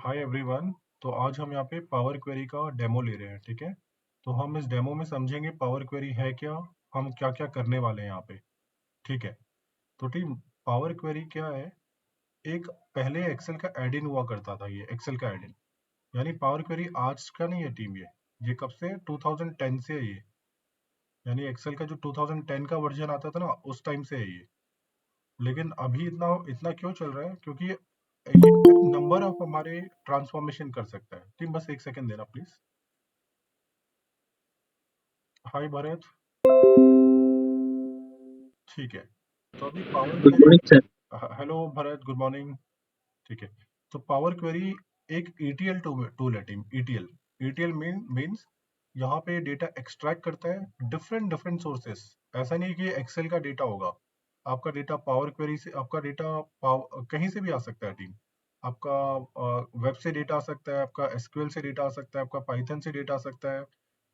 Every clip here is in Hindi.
Hi everyone. तो आज हम यहाँ पे पावर क्वेरी का डेमो ले रहे हैं, ठीक है। तो हम इस डेमो में समझेंगे पावर क्वेरी है क्या, हम क्या क्या करने वाले हैं यहाँ पे, ठीक है। तो टीम, पावर क्वेरी क्या है? एक पहले एक्सेल का एड इन हुआ करता था, ये एक्सेल का एड इन। यानी पावर क्वेरी आज का नहीं है टीम, ये कब से 2010 से है ये। यानी एक्सेल का जो 2010 का वर्जन आता था ना, उस टाइम से है ये। लेकिन अभी इतना इतना क्यों चल रहा है? क्योंकि ये नंबर ऑफ हमारे ट्रांसफॉर्मेशन कर सकता है। टीम बस एक सेकंड देना प्लीज। हाय भरत। ठीक है। तो अभी power good query. Morning sir. Hello Bharat, good morning. ठीक है। तो पावर क्वेरी एक ETL टूल है टीम। ETL मीन्स यहाँ पे डेटा एक्सट्रैक्ट करता है डिफरेंट डिफरेंट सोर्सेस। ऐसा नहीं कि एक्सेल का डेटा होगा। आपका डेटा पावर क्वेरी से, आपका डेटा कहीं से भी आ सकता है टीम। आपका वेब से डेटा आ सकता है, आपका एसक्यूएल से डेटा आ सकता है, आपका पाइथन से डेटा आ सकता है,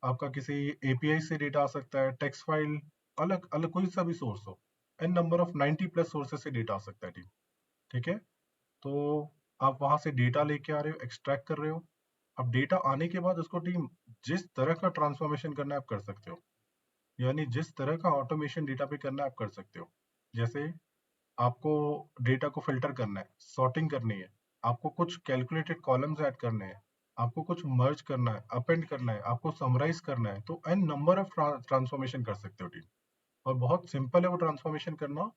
आपका किसी एपीआई से डेटा आ सकता है, टेक्स्ट फाइल, अलग अलग कोई सा भी सोर्स हो। N number of 90 plus sources से डेटा आ सकता है टीम, ठीक है। तो आप वहां से डेटा लेके आ रहे हो, एक्सट्रैक्ट कर रहे हो। अब डेटा आने के बाद उसको टीम जिस तरह का ट्रांसफॉर्मेशन करना है आप कर सकते हो। यानी जिस तरह का ऑटोमेशन डेटा पे करना है आप कर सकते हो। जैसे आपको डेटा को फिल्टर करना है, सॉर्टिंग करनी है, आपको कुछ कैलकुलेटेड कॉलम्स ऐड करने हैं, आपको कुछ मर्ज करना है, अपेंड करना है, आपको समराइज करना है, तो एन नंबर ऑफ ट्रांसफॉर्मेशन कर सकते हो टीम। और बहुत सिंपल है वो ट्रांसफॉर्मेशन करना।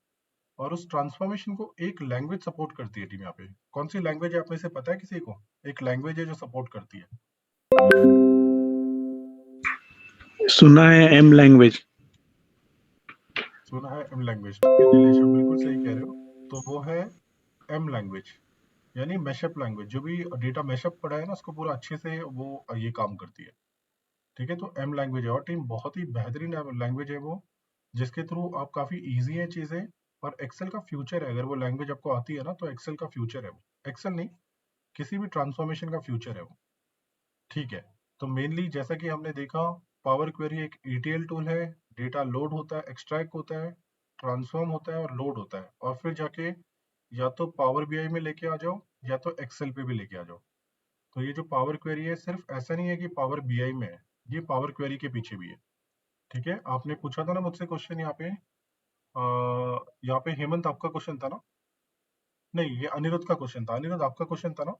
और उस ट्रांसफॉर्मेशन को एक लैंग्वेज सपोर्ट करती है टीम यहाँ पे। कौन सी लैंग्वेज है आप में से पता है किसी को? एक लैंग्वेज है जो सपोर्ट करती है। सुना है एम लैंग्वेज। सुना है एम लैंग्वेज, ठीक है नीलेश, आप बिल्कुल सही कह रहे हो। तो वो है एम लैंग्वेज, यानी मैशअप लैंग्वेज। जो भी डेटा मैशअप पड़ा है ना, उसको पूरा अच्छे से वो ये काम करती है, ठीक है। तो एम लैंग्वेज है और टीम बहुत ही बेहतरीन लैंग्वेज है वो, जिसके थ्रू आप काफी इजी है चीजें। और एक्सेल का फ्यूचर है, अगर वो लैंग्वेज आपको आती है ना तो एक्सेल का फ्यूचर है वो। एक्सेल नहीं, किसी भी ट्रांसफॉर्मेशन का फ्यूचर है वो, ठीक है। तो मेनली जैसा कि हमने देखा, पावर क्वेरी एक ETL टूल है। डेटा लोड होता है, एक्सट्रैक्ट होता है, ट्रांसफॉर्म होता है और लोड होता है, और फिर जाके या तो पावर बीआई में लेके आ जाओ या तो एक्सेल पे भी लेके आ जाओ। तो ये जो पावर क्वेरी है, सिर्फ ऐसा नहीं है कि पावर बीआई में है, ये पावर क्वेरी के पीछे भी है, ठीक है। आपने पूछा था ना मुझसे क्वेश्चन यहाँ पे, यहाँ पे हेमंत आपका क्वेश्चन था ना? नहीं, ये अनिरुद्ध का क्वेश्चन था। अनिरुद्ध आपका क्वेश्चन था ना?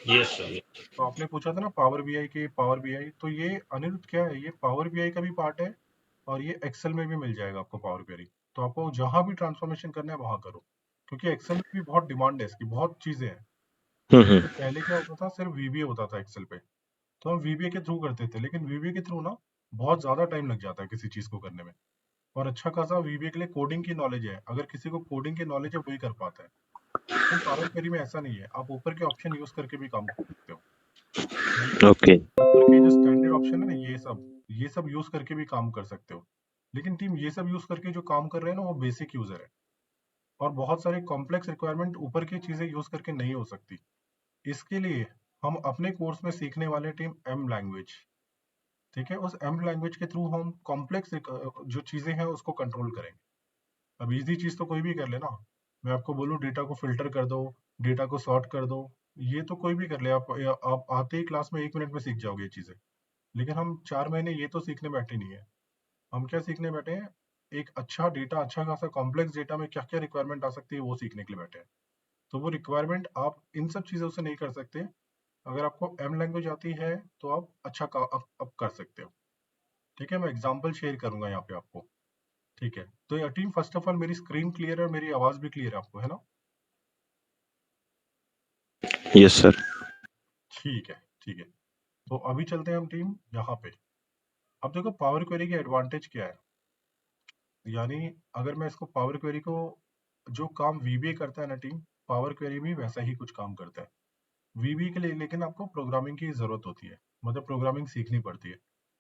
Yes sir. तो आपने पूछा था ना पावर बीआई के, पावर बीआई तो ये अनिरुद्ध क्या है, ये पावर बीआई का भी पार्ट है। और ये एक्सेल में भी मिल जाएगा आपको पावर क्वेरी। तो आपको जहां भी ट्रांसफॉर्मेशन करना है वहां करो, क्योंकि एक्सेल में भी बहुत डिमांड है इसकी, बहुत चीजें हैं। जैसे पहले क्या होता था, सिर्फ वीबीए होता था एक्सेल पे, तो हम वीबीए के थ्रू करते थे। लेकिन वीबीए के थ्रू ना बहुत ज्यादा टाइम लग जाता है किसी चीज को करने में। और अच्छा खासा वीबीए के लिए कोडिंग की नॉलेज है, अगर किसी को कोडिंग की नॉलेज है वही कर पाता है। लेकिन पावर क्वेरी में ऐसा नहीं है, आप ऊपर के ऑप्शन यूज करके भी काम कर सकते हो। यानी ओके। ऊपर के जो स्टैंडर्ड ऑप्शन है ना, ये सब यूज करके भी काम कर सकते हो। लेकिन टीम ये सब यूज करके जो काम कर रहे हैं ना, वो बेसिक यूजर है। और बहुत सारे कॉम्प्लेक्स रिक्वायरमेंट ऊपर की चीजें यूज करके नहीं हो सकती। इसके लिए हम अपने कोर्स में सीखने वाले टीम एम लैंग्वेज, ठीक है। उस एम लैंग्वेज के थ्रू हम कॉम्प्लेक्स जो चीजें हैं उसको कंट्रोल करेंगे। अब इजी चीज तो कोई भी कर लेना। मैं आपको बोलूँ डेटा को फिल्टर कर दो, डेटा को सॉर्ट कर दो, ये तो कोई भी कर ले। आप आते ही क्लास में 1 मिनट में सीख जाओगे ये चीजें। लेकिन हम 4 महीने ये तो सीखने बैठे नहीं है। हम क्या सीखने बैठे हैं? एक अच्छा डेटा, अच्छा खासा कॉम्प्लेक्स डेटा में क्या क्या रिक्वायरमेंट आ सकती है वो सीखने के लिए बैठे हैं। तो वो रिक्वायरमेंट आप इन सब चीजों से नहीं कर सकते। अगर आपको एम लैंग्वेज आती है तो आप अच्छा अब कर सकते हो, ठीक है। मैं एग्जांपल शेयर करूंगा यहाँ पे आपको, ठीक है। तो ये टीम, फर्स्ट ऑफ ऑल मेरी स्क्रीन क्लियर है और मेरी आवाज भी क्लियर है आपको, है ना? Yes sir. ठीक है, ठीक है। तो अभी चलते हैं हम टीम यहाँ पे। अब देखो पावर क्वेरी की एडवांटेज क्या है। यानी अगर मैं इसको पावर क्वेरी को, जो काम वीबीए करता है ना टीम, पावर क्वेरी भी वैसा ही कुछ काम करता है वीबीए के लिए। लेकिन आपको प्रोग्रामिंग की जरूरत होती है, मतलब प्रोग्रामिंग सीखनी पड़ती है।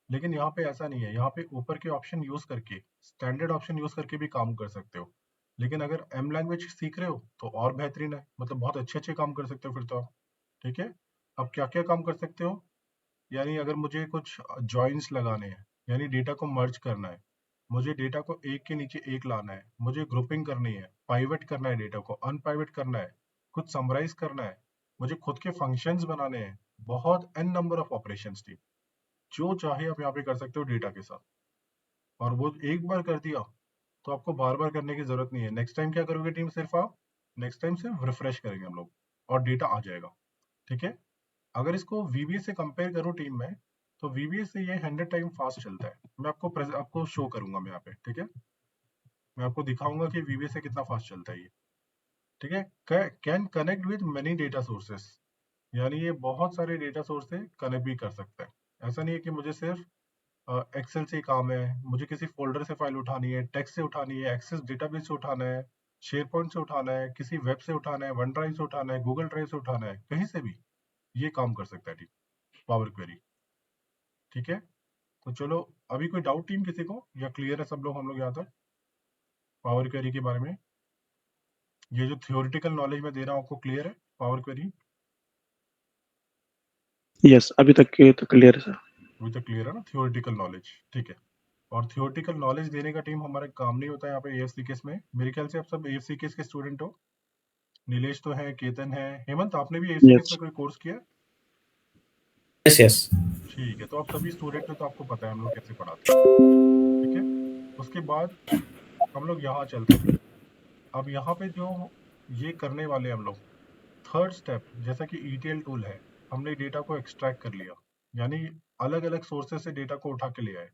लेकिन यहाँ पे ऐसा नहीं है, यहाँ पे ऊपर के ऑप्शन यूज करके, स्टैंडर्ड ऑप्शन यूज करके भी काम कर सकते हो। लेकिन अगर एम लैंग्वेज सीख रहे हो तो और बेहतरीन है, मतलब बहुत अच्छे अच्छे काम कर सकते हो फिर तो आप, ठीक है। अब क्या क्या काम कर सकते हो? यानी अगर मुझे कुछ जॉइंट्स लगाने हैं, यानी डेटा को मर्ज करना है, मुझे डेटा को एक के नीचे एक लाना है, मुझे ग्रुपिंग करनी है, पाइवट करना है, डेटा को अनपाइवट करना है, कुछ समराइज करना है, मुझे खुद के फंक्शंस बनाने हैं, बहुत n number of operations team, जो चाहे आप यहाँ पे कर सकते हो डेटा के साथ, और वो एक बार कर दिया तो आपको बार बार करने की जरूरत नहीं है। नेक्स्ट टाइम क्या करोगे टीम, सिर्फ आप नेक्स्ट टाइम सिर्फ रिफ्रेश करेंगे हम लोग और डेटा आ जाएगा। ठीक है, अगर इसको VBA से कंपेयर करूँ टीम में, तो VBA से ये 100 टाइम फास्ट चलता है। मैं आपको शो करूंगा मैं यहाँ पे, ठीक है, मैं आपको दिखाऊंगा कि VBA से कितना फास्ट चलता है ये। ठीक है, can connect with many data sources, यानी ये बहुत सारे डेटा सोर्स से कनेक्ट भी कर सकता है। ऐसा नहीं है कि मुझे सिर्फ एक्सेल से ही काम है, मुझे किसी फोल्डर से फाइल उठानी है, टेक्स्ट से उठानी है, एक्सेस डेटाबेस से उठाना है, शेयर पॉइंट से उठाना है, किसी वेब से उठाना है, वन ड्राइव से उठाना है, गूगल ड्राइव से उठाना है, कहीं से भी ये काम कर सकता है टीम पावर क्वेरी। ठीक है, तो चलो अभी कोई डाउट टीम किसी को, या क्लियर है सब लोग, हम लोग यहाँ तक पावर क्वेरी के बारे में? ये जो थियोरिटिकल नॉलेज मैं दे रहा हूँ आपको क्लियर है पावर क्वेरी? यस, अभी तक के तो क्लियर है सर। अभी तक क्लियर है ना थियोरिटिकल नॉलेज? ठीक है, और थियोरिटिकल नॉलेज देने का टीम हमारा काम नहीं होता है यहाँ पे AFCKS में। मेरे ख्याल से आप सब AFCKS के स्टूडेंट हो। नीलेश तो है, केतन है, हेमंत आपने भी AFCKS यस में कोई कोर्स किया है? यस यस ठीक है, तो आप सभी स्टूडेंट हो तो आपको पता है हम लोग कैसे पढ़ाते हैं। ठीक है, उसके बाद हम लोग यहाँ चलते हैं टीम। अब यहाँ पे जो ये करने वाले हम लोग, थर्ड स्टेप, जैसा कि ETL टूल है, हमने डेटा को एक्सट्रैक्ट कर लिया, यानी अलग अलग सोर्सेस से डेटा को उठा के ले आए।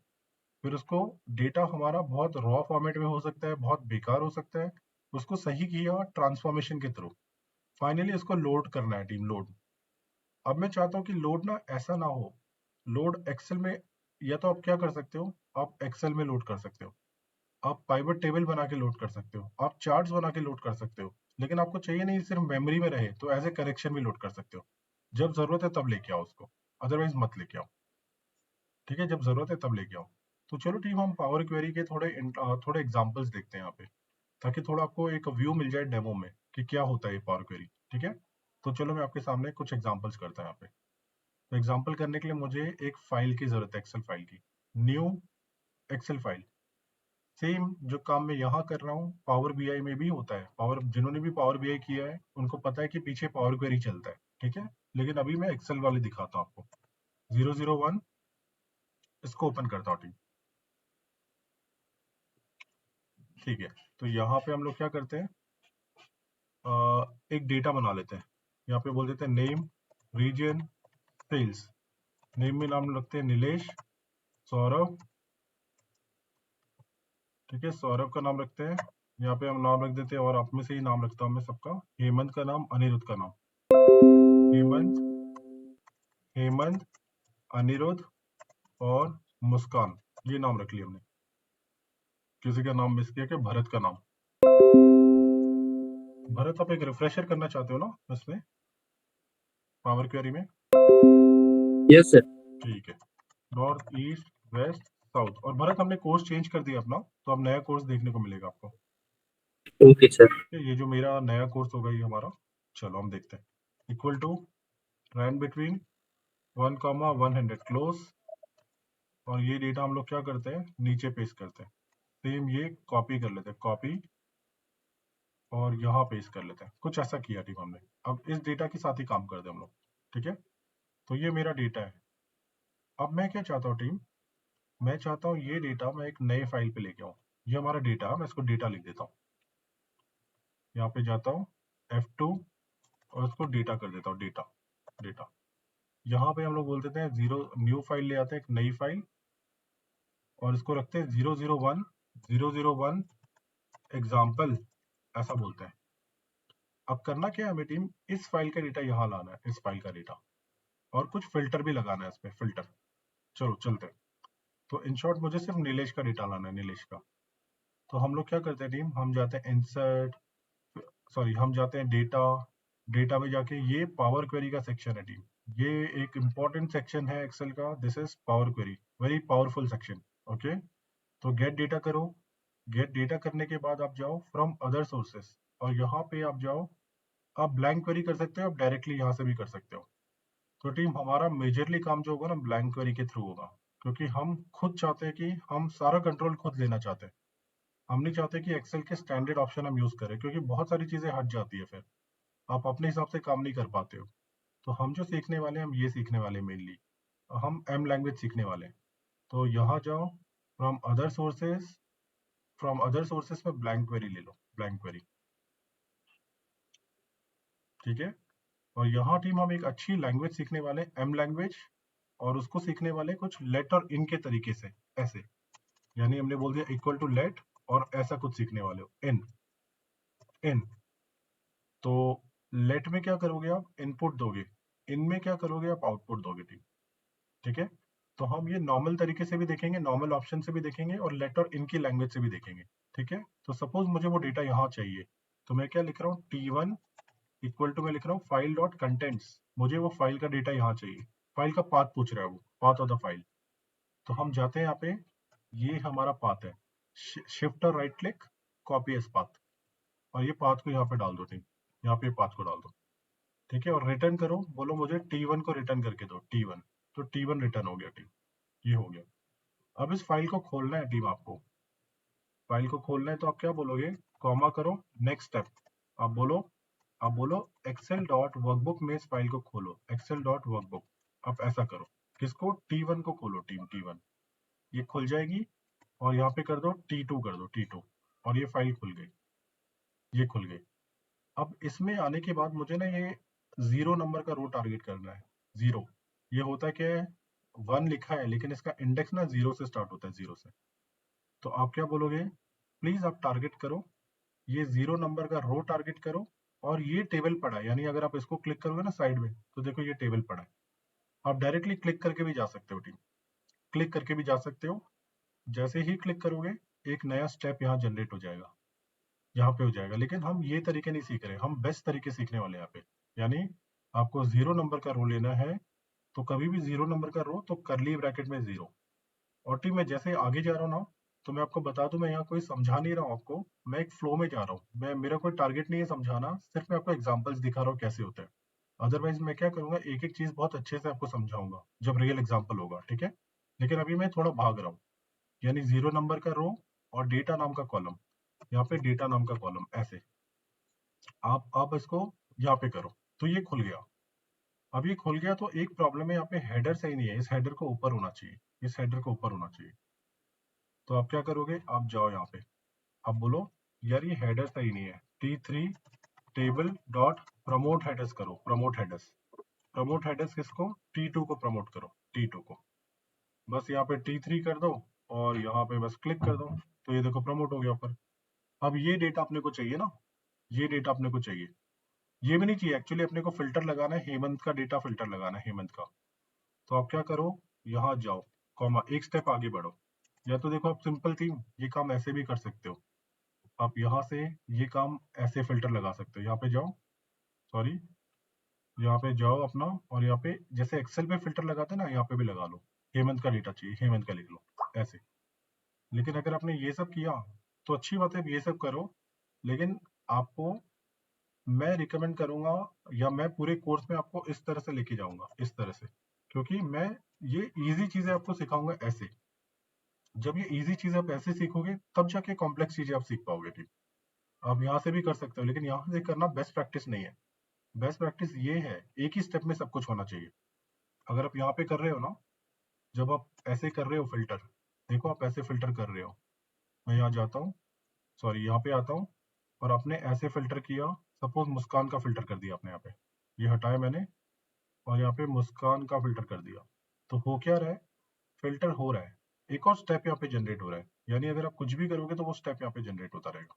फिर उसको, डेटा हमारा बहुत रॉ फॉर्मेट में हो सकता है, बहुत बेकार हो सकता है, उसको सही किया ट्रांसफॉर्मेशन के थ्रू, फाइनली इसको लोड करना है टीम, लोड। अब मैं चाहता हूँ कि लोड ना ऐसा ना हो, लोड एक्सेल में, या तो आप क्या कर सकते हो, आप एक्सेल में लोड कर सकते हो, आप पाइवट टेबल बना के लोड कर सकते हो, आप चार्ट्स बना के लोड कर सकते हो, लेकिन आपको चाहिए नहीं सिर्फ मेमोरी में रहे तो एज ए करेक्शन भी लोड कर सकते हो। जब जरूरत है तब लेके आओ उसको, अदरवाइज मत लेके आओ। ठीक है, जब जरूरत है तब लेके आओ। तो चलो टीम, हम पावर क्वेरी के थोड़े एग्जांपल्स देखते हैं यहाँ पे, ताकि थोड़ा आपको एक व्यू मिल जाए डेमो में कि क्या होता है ये पावर क्वेरी। ठीक है, तो चलो मैं आपके सामने कुछ एग्जांपल्स करता हूँ यहाँ पे। तो एग्जांपल करने के लिए मुझे एक फाइल की जरूरत है, एक्सेल फाइल की, न्यू एक्सेल फाइल। सेम जो काम मैं यहाँ कर रहा हूँ पावर BI में भी होता है। जिन्होंने भी पावर BI किया है उनको पता है कि पीछे पावर क्वेरी चलता है। ठीक है, लेकिन अभी मैं एक्सेल वाले दिखाता हूँ आपको। 001, इसको ओपन करता हूँ टीम। ठीक है, तो यहाँ पे हम लोग क्या करते हैं, एक डेटा बना लेते हैं। यहाँ पे बोल देते हैं नेम, रीजन, सेल्स। नेम में नाम रखते हैं नीलेश, सौरभ। ठीक है, सौरभ का नाम रखते हैं। यहाँ पे हम नाम रख देते हैं, और आप में से ही नाम रखता हूँ मैं सबका। हेमंत का नाम, अनिरुद्ध का नाम। हेमंत, हेमंत, अनिरुद्ध और मुस्कान, ये नाम रख लिया हमने। किसी का नाम मिस किया क्या? भरत का नाम। भरत, आप एक रिफ्रेशर करना चाहते हो ना इसमें, पावर क्वेरी में? Yes sir. ठीक है, नॉर्थ, ईस्ट, वेस्ट, साउथ। और भरत, हमने कोर्स चेंज कर दिया अपना, तो अब नया कोर्स देखने को मिलेगा आपको। Okay sir. ये जो मेरा नया कोर्स होगा ये हमारा, चलो हम देखते हैं। Equal to rand between 1,100 close, और ये डेटा हम लोग क्या करते हैं, नीचे पेस्ट करते हैं। सेम ये कॉपी कर लेते हैं, कॉपी, और यहाँ पेस्ट कर लेते हैं। कुछ ऐसा किया टीम हमने। अब इस डेटा के साथ ही काम करते हैं हम लोग। ठीक है, तो ये मेरा डेटा है। अब मैं क्या चाहता हूँ टीम, मैं चाहता हूँ ये डेटा मैं एक नए फाइल पे लेके आऊँ। ये हमारा डेटा है, मैं इसको डेटा लिख देता हूँ। यहाँ पे जाता हूँ F2, और उसको डेटा कर देता हूँ, डेटा, डेटा। यहाँ पे हम लोग बोल देते हैं न्यू फाइल ले आते हैं, एक नई फाइल, और इसको रखते हैं 001 एग्जाम्पल, ऐसा बोलते हैं। अब करना क्या है हमें टीम, इस फाइल का डेटा यहाँ लाना है, इस फाइल का डेटा, और कुछ फिल्टर भी लगाना है इस पे, फिल्टर। चलो चलते हैं। तो इन शॉर्ट मुझे सिर्फ नीलेश का डेटा लाना है, नीलेश का। तो हम लोग क्या करते हैं टीम, हम जाते हैं इंसर्ट, सॉरी, हम जाते हैं डेटा, डेटा में जाके ये पावर क्वेरी का सेक्शन है टीम। ये एक इंपॉर्टेंट सेक्शन है एक्सेल का, this is power query, very powerful section. Okay, तो गेट डेटा करो। गेट डेटा करने के बाद आप जाओ फ्रॉम अदर सोर्सेस, और यहाँ पे आप जाओ, आप ब्लैंक क्वेरी कर सकते हो, आप डायरेक्टली यहाँ से भी कर सकते हो। तो टीम हमारा मेजरली काम जो होगा ना ब्लैंक क्वेरी के थ्रू होगा, क्योंकि हम खुद चाहते हैं कि हम सारा कंट्रोल खुद लेना चाहते हैं। हम नहीं चाहते कि एक्सेल के स्टैंडर्ड ऑप्शन हम यूज करें, क्योंकि बहुत सारी चीजें हट जाती है फिर। आप अपने हिसाब से काम नहीं कर पाते हो। तो हम जो सीखने वाले हैं, हम ये सीखने वाले हैं मेनली, हम एम लैंग्वेज सीखने वाले हैं। तो यहाँ जाओ, फ्रॉम अदर सोर्सेस में ब्लैंक क्वेरी ले लो, ब्लैंक क्वेरी, ठीक है। और यहाँ टीम हम एक अच्छी लैंग्वेज सीखने वाले, एम लैंग्वेज, और उसको सीखने वाले कुछ लेट और इन के तरीके से, ऐसे, यानी हमने बोल दिया इक्वल टू लेट, और ऐसा कुछ सीखने वाले हो, इन इन। तो लेट में क्या करोगे आप, इनपुट दोगे, इन में क्या करोगे आप, आउटपुट दोगे टीम, ठीक है। तो हम ये नॉर्मल तरीके से भी देखेंगे, नॉर्मल ऑप्शन से भी देखेंगे, और लेट और इन की लैंग्वेज से भी देखेंगे, ठीक है। तो सपोज मुझे वो डेटा यहाँ चाहिए, तो मैं क्या लिख रहा हूँ, T1 इक्वल टू, मैं लिख रहा हूँ फाइल डॉट कंटेंट्स, मुझे वो फाइल का डेटा यहाँ चाहिए, फाइल का पाथ पूछ रहा है वो, पाथ ऑफ द फाइल। तो हम जाते हैं यहाँ पे, ये हमारा पाथ है, शिफ्ट और right click, copy as path, और ये पाथ को यहाँ पे डाल दो टीम, यहाँ पे पाथ को डाल दो, ठीक है। और रिटर्न करो, बोलो मुझे T1 को रिटर्न करके दो, T1, तो T1 रिटर्न हो गया टीम, ये हो गया। अब इस फाइल को खोलना है टीम, आपको फाइल को खोलना है, तो आप क्या बोलोगे, कॉमा करो, नेक्स्ट स्टेप, आप बोलो एक्सेल डॉट वर्कबुक में इस फाइल को खोलो, एक्सेल डॉट वर्कबुक, आप ऐसा करो, किसको, T1 को खोलो टीम, T1, ये खुल जाएगी, और यहाँ पे कर दो T2, कर दो T2, और ये फाइल खुल गई, ये खुल गई। अब इसमें आने के बाद मुझे ना ये 0 नंबर का रो टारगेट करना है, 0, ये होता है क्या है, 1 लिखा है, लेकिन इसका इंडेक्स ना 0 से स्टार्ट होता है, 0 से। तो आप क्या बोलोगे, प्लीज आप टारगेट करो, ये 0 नंबर का रो टारगेट करो, और ये टेबल पड़ा है, यानी अगर आप इसको क्लिक करोगे ना साइड में, तो देखो ये टेबल पड़ा है। आप डायरेक्टली क्लिक करके भी जा सकते हो टीम, क्लिक करके भी जा सकते हो। जैसे ही क्लिक करोगे, एक नया स्टेप यहाँ जनरेट हो जाएगा, यहाँ पे हो जाएगा। लेकिन हम ये तरीके नहीं सीख रहे, हम बेस्ट तरीके सीखने वाले हैं यहाँ पे, यानी आपको 0 नंबर का रो लेना है, तो कभी भी 0 नंबर का रो, तो करली ब्रैकेट में 0। और टीम में जैसे आगे जा रहा हूँ ना, तो मैं आपको बता दूं, मैं यहाँ कोई समझा नहीं रहा हूँ आपको, मैं एक फ्लो में जा रहा हूँ, मेरा कोई टारगेट नहीं है समझाना, सिर्फ मैं आपको एग्जांपल्स दिखा रहा हूँ कैसे होता है। अदरवाइज मैं क्या करूंगा, एक एक चीज बहुत अच्छे से आपको समझाऊंगा जब रियल एग्जाम्पल होगा, ठीक है। लेकिन अभी मैं थोड़ा भाग रहा हूँ, यानी 0 नंबर का रो, और डेटा नाम का कॉलम, यहाँ पे डेटा नाम का कॉलम, ऐसे आप इसको यहाँ पे करो, तो ये खुल गया। अब ये खुल गया, तो एक प्रॉब्लम है, यहाँ पे हेडर सही नहीं है, इस हेडर को ऊपर होना चाहिए, इस हेडर को ऊपर होना चाहिए। तो आप क्या करोगे, आप जाओ यहाँ पे, आप बोलो यार ये हेडर सही नहीं है, T3 table dot promote headers करो, प्रमोट हेडर्स, प्रमोट हेडर्स किसको, T2 को प्रमोट करो, T2 को, बस यहाँ पे T3 कर दो, और यहाँ पे बस क्लिक कर दो, तो ये देखो प्रमोट हो गया ऊपर। अब ये डेटा अपने को चाहिए ना, ये डेटा अपने को चाहिए, ये भी नहीं चाहिए एक्चुअली, अपने को फिल्टर लगाना है, हेमंत का डेटा फिल्टर लगाना है, हेमंत का। तो आप क्या करो, यहाँ जाओ, कॉमा, एक स्टेप आगे बढ़ो, या तो देखो आप सिंपल थी, ये काम ऐसे भी कर सकते हो, आप यहाँ से ये काम ऐसे फिल्टर लगा सकते हो, यहाँ पे जाओ, सॉरी, यहाँ पे जाओ अपना, और यहाँ पे जैसे एक्सेल पे फिल्टर लगाते हैं ना, यहाँ पे भी लगा लो, हेमंत का डेटा चाहिए, हेमंत का लिख लो, ऐसे। लेकिन अगर आपने ये सब किया, तो अच्छी बात है, ये सब करो, लेकिन आपको मैं रिकमेंड करूंगा, या मैं पूरे कोर्स में आपको इस तरह से लेके जाऊंगा, इस तरह से, क्योंकि मैं ये इजी चीजें आपको सिखाऊंगा ऐसे। जब ये इजी चीजें आप ऐसे सीखोगे, तब जाके कॉम्प्लेक्स चीजें आप सीख पाओगे, ठीक। आप यहाँ से भी कर सकते हो, लेकिन यहाँ से करना बेस्ट प्रैक्टिस नहीं है। बेस्ट प्रैक्टिस ये है, एक ही स्टेप में सब कुछ होना चाहिए। अगर आप यहाँ पे कर रहे हो ना, जब आप ऐसे कर रहे हो फिल्टर, देखो आप ऐसे फिल्टर कर रहे हो, मैं यहाँ जाता हूँ, सॉरी यहाँ पे आता हूँ, और आपने ऐसे फिल्टर किया, सपोज मुस्कान का फिल्टर कर दिया आपने, यहाँ पे ये हटाया मैंने, और यहाँ पे मुस्कान का फिल्टर कर दिया, तो हो क्या रहा है, फिल्टर हो रहा है, एक और स्टेप यहाँ पे जनरेट हो रहा है, यानी अगर आप कुछ भी करोगे तो वो स्टेप यहाँ पे जनरेट होता रहेगा,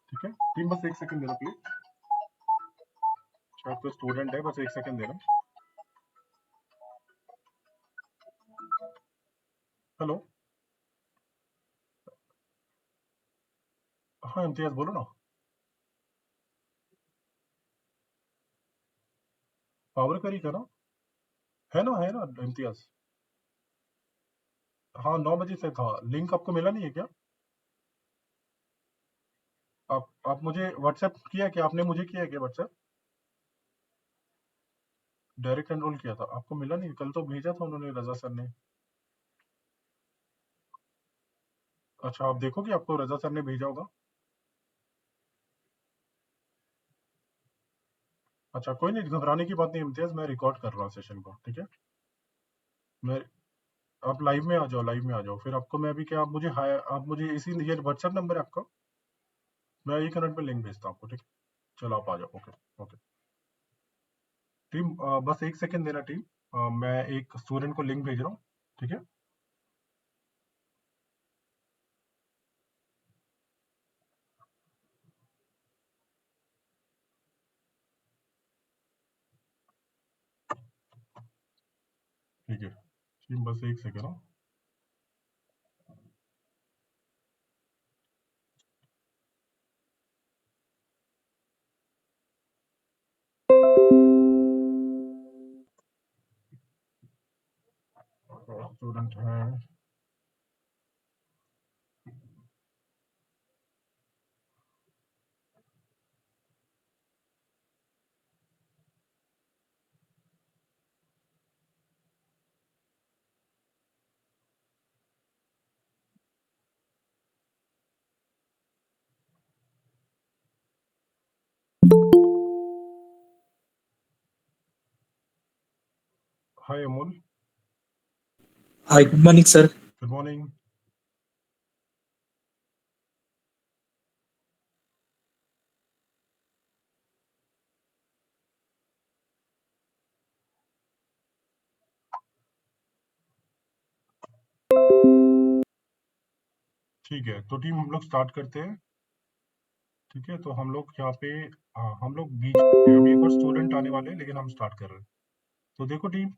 ठीक है। टीम बस एक सेकंड देना प्लीज, शायद कोई स्टूडेंट है, बस एक सेकंड देना। हेलो, हाँ इम्तियाज बोलो ना। पावर क्वेरी का ना, है ना इम्तियाज। हाँ 9 बजे से था, लिंक आपको मिला नहीं है क्या? आप मुझे व्हाट्सएप किया क्या, आपने मुझे किया क्या व्हाट्सएप? डायरेक्ट एनरोल किया था, आपको मिला नहीं? कल तो भेजा था उन्होंने, रजा सर ने। अच्छा आप देखो कि आपको रजा सर ने भेजा होगा। अच्छा कोई नहीं, घबराने की बात नहीं इम्तियाज, मैं रिकॉर्ड कर रहा हूँ सेशन को, ठीक है। मैं आप लाइव में आ जाओ, लाइव में आ जाओ, फिर आपको मैं अभी क्या, आप मुझे हाय, आप मुझे इसी, ये व्हाट्सएप नंबर है आपका, मैं 1 मिनट में लिंक भेजता हूँ आपको, ठीक है। चलो आप आ जाओ, ओके ओके। टीम बस 1 सेकंड देना टीम, मैं एक स्टूडेंट को लिंक भेज रहा हूँ, ठीक है। ठीक है टीम, बस 1 सेकंड हो। स्टूडेंट है, hi Amol, Hi, good morning, sir. Good morning. ठीक है, तो टीम हम लोग स्टार्ट करते हैं, ठीक है। तो हम लोग यहाँ पे, हाँ हम लोग बीच में, अभी एक और स्टूडेंट आने वाले हैं, लेकिन हम स्टार्ट कर रहे हैं। तो देखो टीम,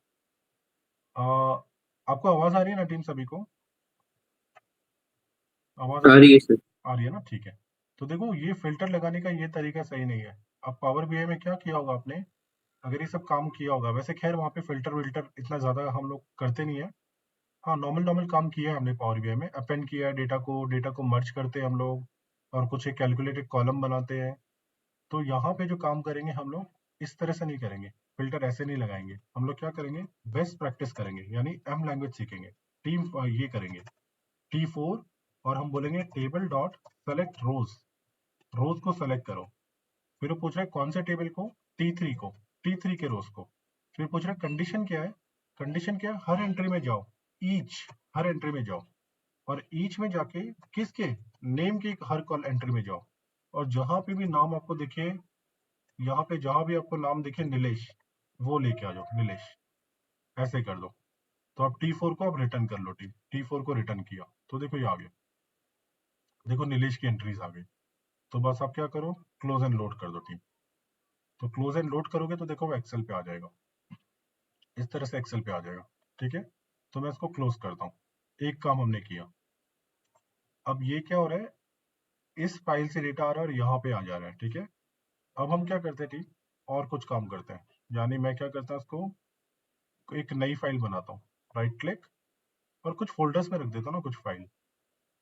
आपको आवाज आ रही है ना टीम, सभी को आवाज आ रही है सर। आ रही है ना, ठीक है। तो देखो, ये फिल्टर लगाने का ये तरीका सही नहीं है। अब पावर बीआई में क्या किया होगा आपने, अगर ये सब काम किया होगा, वैसे खैर वहाँ पे फिल्टर विल्टर इतना ज्यादा हम लोग करते नहीं है। हाँ नॉर्मल नॉर्मल काम किया है हमने पावर बीआई में, अपेंड किया है डेटा को मर्ज करते हैं हम लोग, और कुछ एक कैलकुलेटेड कॉलम बनाते हैं। तो यहाँ पे जो काम करेंगे हम लोग, इस तरह से नहीं करेंगे, फिल्टर ऐसे नहीं लगाएंगे। हम लोग क्या करेंगे, बेस्ट प्रैक्टिस करेंगे, यानी एम लैंग्वेज सीखेंगे। टीम ये करेंगे T4, और हम बोलेंगे टेबल डॉट सेलेक्ट रोज, रोज को सेलेक्ट करो। फिर वो पूछ रहा है कौन से टेबल को, T3 को, T3 के रोज को। फिर पूछ रहा है कंडीशन क्या है, कंडीशन क्या है, हर एंट्री में जाओ, ईच, हर एंट्री में जाओ, और ईच में जाके किसके, नेम की हर कॉल एंट्री में जाओ, और जहां पे भी नाम आपको दिखे, यहाँ पे जहां भी आपको नाम दिखे नीलेश, वो लेके आ जाओ नीलेश, ऐसे कर दो। तो आप T4 को आप रिटर्न कर लो, T4 को रिटर्न किया, तो देखो ये आ गया, देखो नीलेश की एंट्रीज आ गई। तो बस आप क्या करो, क्लोज एंड लोड कर दो टीम। तो क्लोज एंड लोड करोगे तो देखो वो एक्सेल पे आ जाएगा, इस तरह से एक्सेल पे आ जाएगा, ठीक है। तो मैं इसको क्लोज करता हूँ, एक काम हमने किया। अब ये क्या हो रहा है, इस फाइल से डेटा आ रहा है और यहाँ पे आ जा रहा है, ठीक है। अब हम क्या करते हैं टीम, और कुछ काम करते हैं, यानी मैं क्या करता हूँ, इसको एक नई फाइल बनाता हूँ, राइट क्लिक, और कुछ फोल्डर्स में रख देता हूँ ना कुछ फाइल।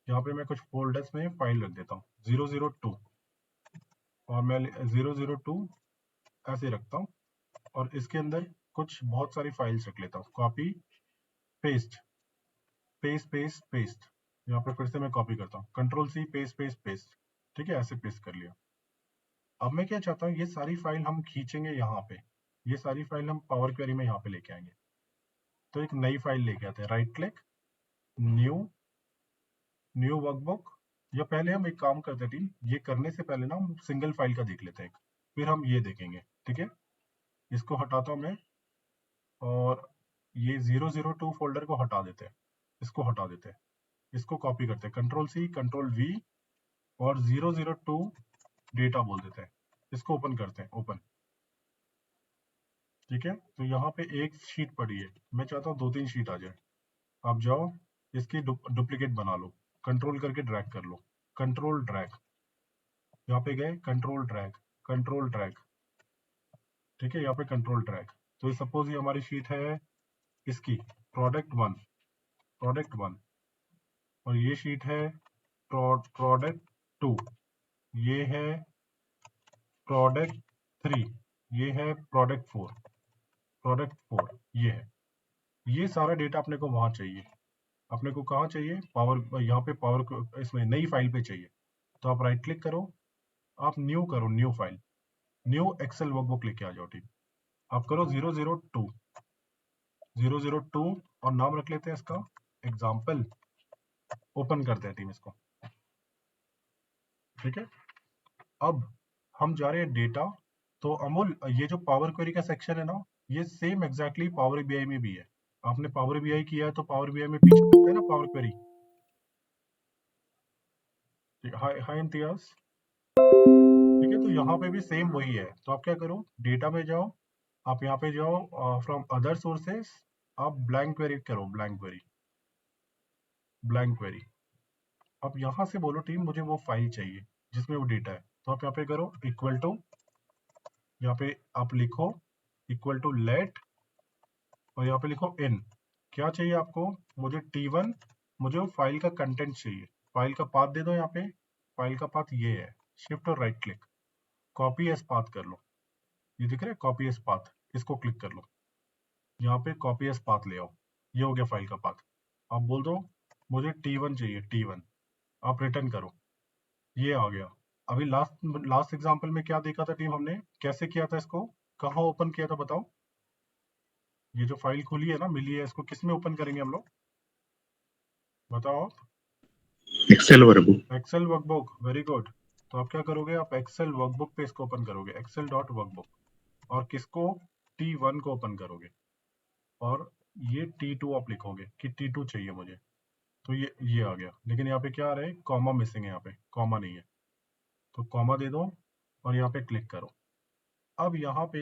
यहाँ पे मैं कुछ फोल्डर्स में फाइल रख देता हूँ 002, और मैं 002 ऐसे रखता हूँ, और इसके अंदर कुछ बहुत सारी फाइल्स रख लेता हूँ, copy paste, paste paste paste, यहाँ पे फिर से मैं कॉपी करता हूँ, control C, paste paste paste, ठीक है, ऐसे पेस्ट कर लिया। अब मैं क्या चाहता हूँ, ये सारी फाइल हम खींचेंगे यहाँ पे, ये सारी फाइल हम पावर क्वेरी में यहाँ पे लेके आएंगे। तो एक नई फाइल लेके आते हैं, right click, new, new workbook, या पहले हम एक काम करते हैं टीम, ये करने से पहले ना हम सिंगल फाइल का देख लेते हैं, फिर हम ये देखेंगे, ठीक है। इसको हटाता हूँ मैं, और ये 002 फोल्डर को हटा देते हैं, इसको हटा देते हैं, इसको कॉपी करते हैं, कंट्रोल सी कंट्रोल वी, और 002 डेटा बोल देते हैं, इसको ओपन करते हैं, ओपन, ठीक है। तो यहाँ पे एक शीट पड़ी है, मैं चाहता हूँ 2-3 शीट आ जाए। आप जाओ, इसकी डुप्लीकेट बना लो, कंट्रोल करके ड्रैग कर लो, कंट्रोल ड्रैग, यहाँ पे गए, कंट्रोल ड्रैग, कंट्रोल ड्रैग, ठीक है, यहाँ पे कंट्रोल ड्रैग। तो सपोज ये हमारी शीट है इसकी, प्रोडक्ट 1, प्रोडक्ट 1, और ये शीट है प्रोडक्ट 2, ये है प्रोडक्ट 3, ये है प्रोडक्ट 4, प्रोडक्ट 4 ये है। ये सारा डेटा अपने को वहां चाहिए, अपने को कहाँ चाहिए, पावर, यहाँ पे पावर इसमें नई फाइल पे चाहिए। तो आप राइट क्लिक करो, आप न्यू करो, new file, new Excel workbook लेके आ जाओ टीम। आप करो 002 और नाम रख लेते हैं इसका एग्जाम्पल। ओपन करते हैं टीम इसको, ठीक है। अब हम जा रहे हैं डेटा। तो अमोल, ये जो पावर क्वेरी का सेक्शन है ना, ये सेम एग्जैक्टली पावर बीआई में भी है। आपने पावर बीआई किया है तो पावर बीआई में पीछे लगता है ना पावर क्वेरी। हाय हाय इम्तियाज, ठीक है। तो यहाँ पे भी सेम वही है। तो आप क्या करो, डेटा में जाओ, आप यहाँ पे जाओ फ्रॉम अदर सोर्सेस, आप ब्लैंक क्वेरी करो, ब्लैंक क्वेरी। अब यहाँ से बोलो टीम मुझे वो फाइल चाहिए जिसमें वो डेटा है। तो आप यहाँ पे करो इक्वल टू, यहाँ पे आप लिखो इक्वल टू लेट, और यहाँ पे लिखो इन। क्या चाहिए आपको, मुझे T1, मुझे वो फाइल का कंटेंट चाहिए। फाइल का पाथ दे दो यहाँ पे। फाइल का पाथ ये है, शिफ्ट और right click, copy as path कर लो। ये दिख रहा है कॉपी एज पाथ, इसको क्लिक कर लो। यहाँ पे कॉपी एज पाथ ले आओ, ये हो गया फाइल का पाथ। आप बोल दो मुझे T1 चाहिए, T1। आप रिटर्न करो, ये आ गया। अभी लास्ट एग्जांपल में क्या देखा था टीम, हमने कैसे किया था इसको, कहाँ ओपन किया था बताओ। ये जो फाइल खुली है ना, मिली है, इसको किस में ओपन करेंगे हम लोग, बताओ आप। Excel workbook. Excel workbook, very good. तो आप क्या करोगे, आप एक्सेल वर्कबुक पे इसको ओपन करोगे, एक्सेल डॉट वर्कबुक, और किसको, T1 को ओपन करोगे, और ये T2 आप लिखोगे कि T2 चाहिए मुझे। तो ये आ गया, लेकिन यहाँ पे क्या आ रहा है, कॉमा मिसिंग है, यहाँ पे कॉमा नहीं है। तो कॉमा दे दो और यहाँ पे क्लिक करो। अब यहाँ पे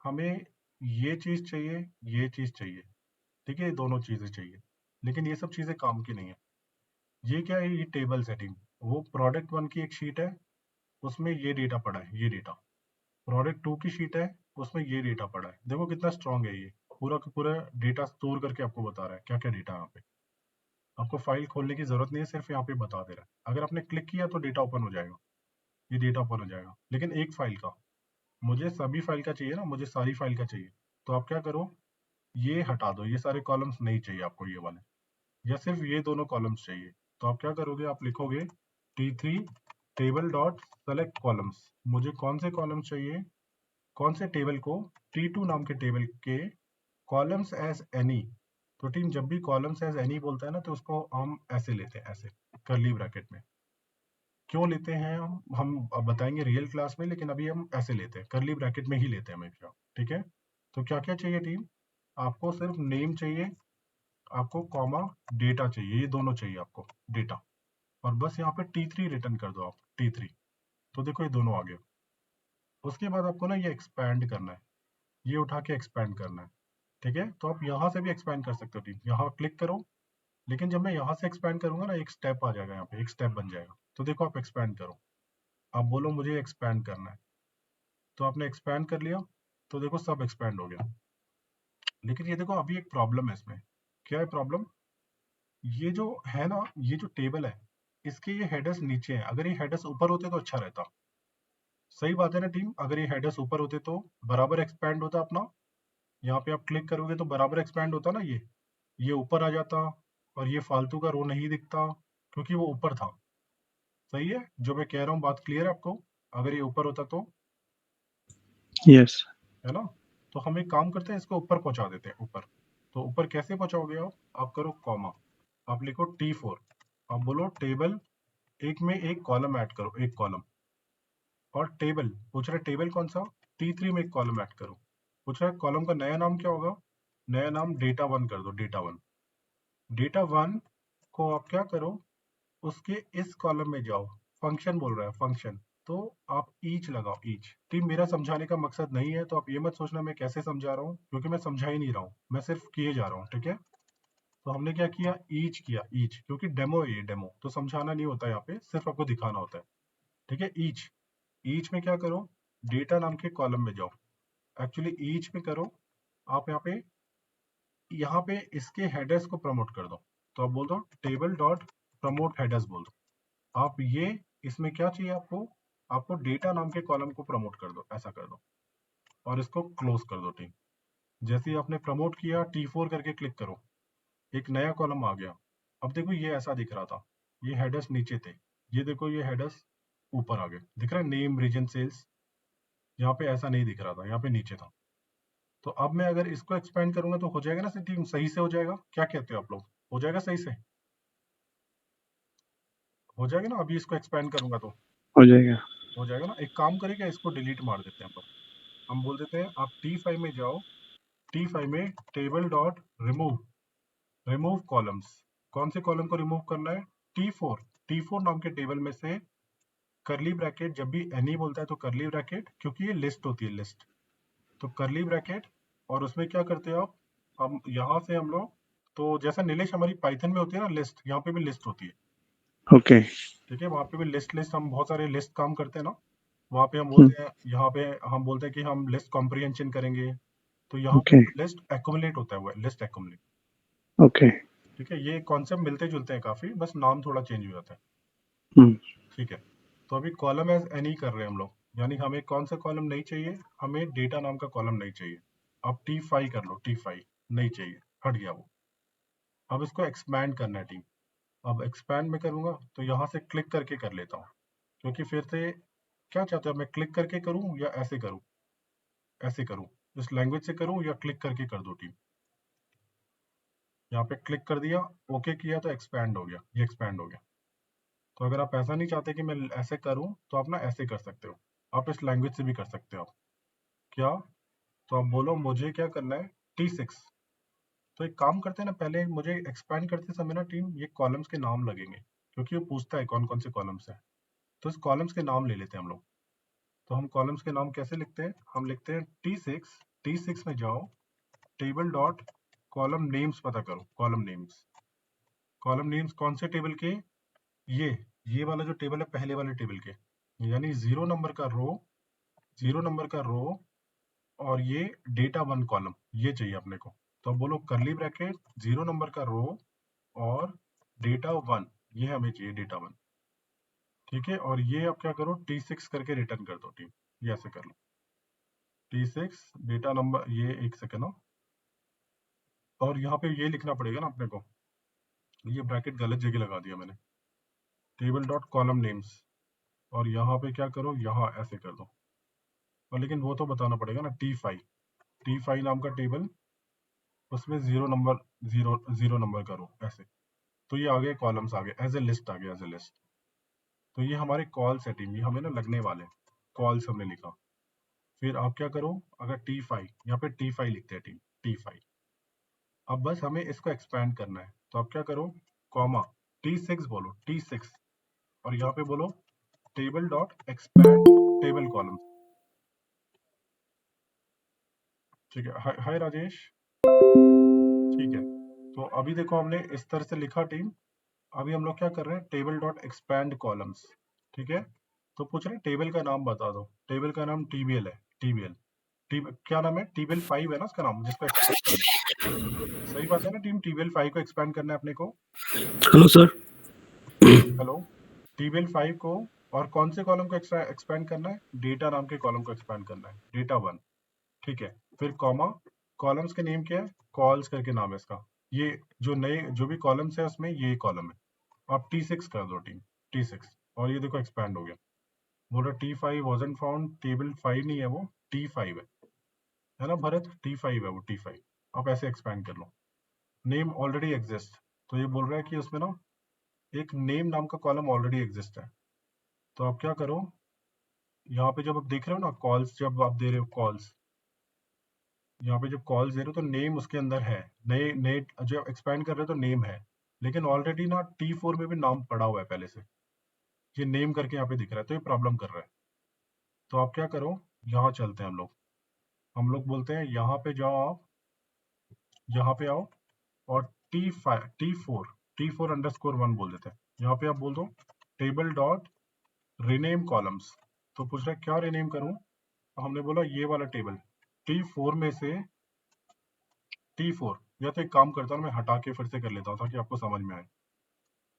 हमें ये चीज चाहिए, ये चीज चाहिए, ठीक है, ये दोनों चीजें चाहिए, लेकिन ये सब चीजें काम की नहीं है। ये क्या है, ये टेबल सेटिंग, वो प्रोडक्ट 1 की एक शीट है, उसमें ये डेटा पड़ा है, ये डेटा। प्रोडक्ट 2 की शीट है, उसमें ये डेटा पड़ा है। देखो कितना स्ट्रांग है ये, पूरा का पूरा डेटा स्टोर करके आपको बता रहा है क्या क्या डेटा है यहाँ पे। आपको फाइल खोलने की जरूरत नहीं है, सिर्फ यहाँ पे बता दे रहा है। अगर आपने क्लिक किया तो डेटा ओपन हो जाएगा, ये डेटा ओपन हो जाएगा, लेकिन एक फाइल का। मुझे सभी फाइल का चाहिए ना, मुझे सारी फाइल का चाहिए। तो आप क्या करो, ये हटा दो, ये सारे कॉलम्स नहीं चाहिए आपको, ये वाले, या सिर्फ ये दोनों कॉलम्स चाहिए। तो आप क्या करोगे, आप लिखोगे T3 table dot select columns. मुझे कौन से कॉलम्स चाहिए, कौन से टेबल को, T2 नाम के टेबल के कॉलम्स एज एनी। तो टीम जब भी कॉलम्स एज एनी बोलता है ना, तो उसको हम ऐसे लेते हैं, ऐसे कर्ली ब्रैकेट में। क्यों लेते हैं हम अब बताएंगे रियल क्लास में, लेकिन अभी हम ऐसे लेते हैं, कर्ली ब्रैकेट में ही लेते हैं हमेशा, ठीक है। तो क्या क्या चाहिए टीम, आपको सिर्फ नेम चाहिए, आपको कॉमा डेटा चाहिए, ये दोनों चाहिए आपको, डेटा। और बस यहाँ पे T3 रिटर्न कर दो आप, T3। तो देखो ये दोनों आ गए। उसके बाद आपको ना ये एक्सपैंड करना है, ये उठा के एक्सपैंड करना है, ठीक है। तो आप यहाँ से भी एक्सपैंड कर सकते हो टीम, यहाँ क्लिक करो। लेकिन जब मैं यहाँ से एक्सपैंड करूंगा ना, एक स्टेप आ जाएगा, यहाँ पे एक स्टेप बन जाएगा। तो देखो आप एक्सपैंड करो, आप बोलो मुझे एक्सपैंड करना है, तो आपने एक्सपैंड कर लिया, तो देखो सब एक्सपैंड हो गया। लेकिन ये देखो अभी एक प्रॉब्लम है इसमें। क्या है प्रॉब्लम, ये जो है ना, ये जो टेबल है, इसके ये हेडर्स नीचे हैं। अगर ये हेडर्स ऊपर होते तो अच्छा रहता। सही बात है ना टीम, अगर ये हेडर्स ऊपर होते तो बराबर एक्सपैंड होता अपना। यहाँ पे आप क्लिक करोगे तो बराबर एक्सपैंड होता ना, ये ऊपर आ जाता, और ये फालतू का रो नहीं दिखता, क्योंकि वो ऊपर था। सही है जो मैं कह रहा हूँ, बात क्लियर है आपको, अगर ये ऊपर होता तो, यस। है ना। तो हम एक काम करते हैं, इसको ऊपर पहुंचा देते हैं, ऊपर। तो ऊपर कैसे पहुंचाओगे आप करो कॉमा, आप लिखो T4, आप बोलो टेबल, एक में एक कॉलम ऐड करो, एक कॉलम। और टेबल पूछ रहा है, टेबल कौन सा, T3 में एक कॉलम ऐड करो। पूछ रहा है कॉलम का नया नाम क्या होगा, नया नाम डेटा 1 कर दो, डेटा 1। डेटा 1 को आप क्या करो, उसके इस कॉलम में जाओ, फंक्शन बोल रहा है, फंक्शन। तो आप ईच लगाओ, ईच। टीम मेरा समझाने का मकसद नहीं है, तो आप ये मत सोचना मैं कैसे समझा रहा हूँ, क्योंकि मैं समझा ही नहीं रहा हूँ, मैं सिर्फ किए जा रहा हूँ, ठीक है। तो हमने क्या किया, ईच किया, ईच, क्योंकि डेमो है ये, डेमो तो समझाना नहीं होता यहाँ पे, सिर्फ आपको दिखाना होता है, ठीक है। ईच, ईच में क्या करो, डेटा नाम के कॉलम में जाओ, एक्चुअली ईच में करो। आप यहाँ पे इसके हेडर्स को प्रमोट कर दो। तो आप बोल दो टेबल डॉट प्रमोट हेडर्स बोल दो। आप ये, इसमें क्या चाहिए आपको, आपको डेटा नाम के कॉलम को प्रमोट कर दो, ऐसा कर दो, और इसको क्लोज कर दो टीम। जैसे ही आपने प्रमोट किया, T4 करके क्लिक करो, एक नया कॉलम आ गया। अब देखो ये ऐसा दिख रहा था, ये हेडर्स नीचे थे, ये देखो ये हेडर्स ऊपर आ गए, दिख रहा है नेम रीजन सेल्स। यहाँ पे ऐसा नहीं दिख रहा था, यहाँ पे नीचे था। तो अब मैं अगर इसको एक्सपेंड करूंगा तो हो जाएगा ना टीम, सही से हो जाएगा? क्या कहते हो आप लोग, हो जाएगा सही से? हो जाएगा ना? अभी इसको एक्सपेंड करूंगा तो हो जाएगा। हो जाएगा ना? एक काम करें क्या, इसको डिलीट मार देते हैं हम बोल देते हैं आप T5 में जाओ, T5 में टेबल डॉट रिमूव कॉलम्स। कौन से कॉलम को रिमूव करना है? T4 नाम के टेबल में से करली ब्रैकेट, जब भी एनी बोलता है तो करली ब्रैकेट, क्योंकि ये लिस्ट होती है, लिस्ट। तो करली ब्रैकेट, और उसमें क्या करते हो आप, हम यहाँ से हम लोग, तो जैसा नीलेश हमारी पाइथन में होती है ना लिस्ट, यहाँ पे भी लिस्ट होती है, ओके। ठीक है? वहाँ पे भी लिस्ट हम बहुत सारे लिस्ट काम करते हैं ना, वहाँ पे हम हम्म, बोलते हैं, यहाँ पे हम बोलते हैं कि हम लिस्ट कॉम्प्रिहेंशन करेंगे, तो यहाँ पे ओके लिस्ट एक्युमुलेट होता है, वो लिस्ट एक्युमुलेट, ओके। ठीक है? ये कॉन्सेप्ट मिलते जुलते हैं काफी, बस नाम थोड़ा चेंज हो जाता है, हम्म, ठीक है? तो अभी कॉलम एज एनी कर रहे हैं हम लोग, यानी हमें कौन सा कॉलम नहीं चाहिए, हमें डेटा नाम का कॉलम नहीं चाहिए। अब T5 कर लो, T5 नहीं चाहिए, हट गया वो। अब इसको एक्सपैंड करना है टीम। अब एक्सपैंड में करूंगा तो यहाँ से क्लिक करके कर लेता हूँ, क्योंकि फिर से क्या चाहते हो, मैं क्लिक करके करूँ या ऐसे करूँ? ऐसे करूँ, इस लैंग्वेज से करूँ या क्लिक करके कर दो टीम? यहाँ पे क्लिक कर दिया, ओके किया तो एक्सपैंड हो गया, ये एक्सपैंड हो गया। तो अगर आप ऐसा नहीं चाहते कि मैं ऐसे करूँ तो आप ना ऐसे कर सकते हो, आप इस लैंग्वेज से भी कर सकते हो। आप क्या, तो आप बोलो मुझे क्या करना है, T6। तो एक काम करते हैं ना, पहले मुझे एक्सपैंड करते समय ना टीम, ये कॉलम्स के नाम लगेंगे, क्योंकि वो पूछता है कौन कौन से कॉलम्स है। तो इस कॉलम्स के नाम ले लेते हैं हम लोग। तो हम कॉलम्स के नाम कैसे लिखते हैं, हम लिखते हैं T6 में जाओ, टेबल डॉट कॉलम नेम्स पता करो, कॉलम नेम्स कौन से टेबल के, ये वाला जो टेबल है पहले वाले टेबल के, यानी 0 नंबर का रो और ये डेटा 1 कॉलम, ये चाहिए अपने को। तो बोलो करली ब्रैकेट 0 नंबर का रो और डेटा 1, ये हमें चाहिए डेटा 1, ठीक है? और ये आप क्या करो, T6 करके रिटर्न कर दो टीम, ये ऐसे कर लो, T6 डेटा नंबर, ये एक सेकेंड हो, और यहाँ पे ये लिखना पड़ेगा ना अपने को, ये ब्रैकेट गलत जगह लगा दिया मैंने, टेबल डॉट कॉलम नेम्स, और यहाँ पे क्या करो, यहाँ ऐसे कर दो। और लेकिन वो तो बताना पड़ेगा ना, T5 नाम का टेबल, उसमें 0 नंबर का रो, ऐसे। तो ये आगे कॉलम्स आ गए, एज ए लिस्ट आ गया, एज ए लिस्ट। तो ये हमारे कॉल्स है टीम, ये हमें ना लगने वाले कॉल्स हमने लिखा। फिर आप क्या करो, अगर T5, यहाँ पे T5 लिखते हैं टीम, T5। अब बस हमें इसको एक्सपैंड करना है, तो आप क्या करो, कॉमा T6 बोलो, T6, और यहाँ पे बोलो table dot expand table column, ठीक है? हाय राजेश, ठीक है? तो अभी देखो हमने इस तरह से लिखा टीम। अभी हम लोग क्या कर रहे हैं, टेबल डॉट एक्सपैंड कॉलम्स, ठीक है? तो पूछ रहे हैं टेबल का नाम बता दो, टेबल का नाम TBL है, TBL, क्या नाम है, TBL5 है ना उसका नाम, जिसको एक्सपैंड करना है। सही बात है ना टीम, TBL5 को एक्सपैंड करना है अपने को। Hello sir. हेलो, TBL5 को, और कौन से कॉलम को एक्सपैंड करना है, डेटा नाम के कॉलम को एक्सपैंड करना है, डेटा 1, ठीक है? फिर कॉमा, कॉलम्स के नेम क्या है, कॉल्स करके नाम है इसका, ये जो नए जो भी कॉलम्स है उसमें ये कॉलम है। आप T6 कर दो टीम, T6, और ये देखो एक्सपैंड हो गया। बोल रहा T5 wasn't found, टेबल 5 नहीं है वो, T5 है ना भरत, T5 है वो, T5। आप ऐसे एक्सपैंड कर लो, नेम ऑलरेडी एग्जिस्ट। तो ये बोल रहा है कि उसमें ना एक नेम नाम का कॉलम ऑलरेडी एग्जिस्ट है। तो आप क्या करो, यहाँ पे जब आप देख रहे हो ना कॉल्स, जब आप दे रहे हो कॉल्स, यहाँ पे जब कॉल्स दे रहे हो तो नेम उसके अंदर है, नए नए जो एक्सपैंड कर रहे हो तो नेम है, लेकिन ऑलरेडी ना T4 में भी नाम पड़ा हुआ है पहले से, ये नेम करके यहाँ पे दिख रहा है, तो ये प्रॉब्लम कर रहा है। तो आप क्या करो, यहाँ चलते हैं हम लोग बोलते हैं यहाँ पे जाओ, आप यहाँ पे आओ, और T4 बोल देते हैं। यहाँ पे आप बोल दो टेबल डॉट रीनेम कॉलम्स। तो पूछ रहा है क्या रीनेम करूं, तो हमने बोला ये वाला टेबल T4 में से T4, या तो एक काम करता हूँ मैं हटा के फिर से कर लेता हूँ ताकि आपको समझ में आए।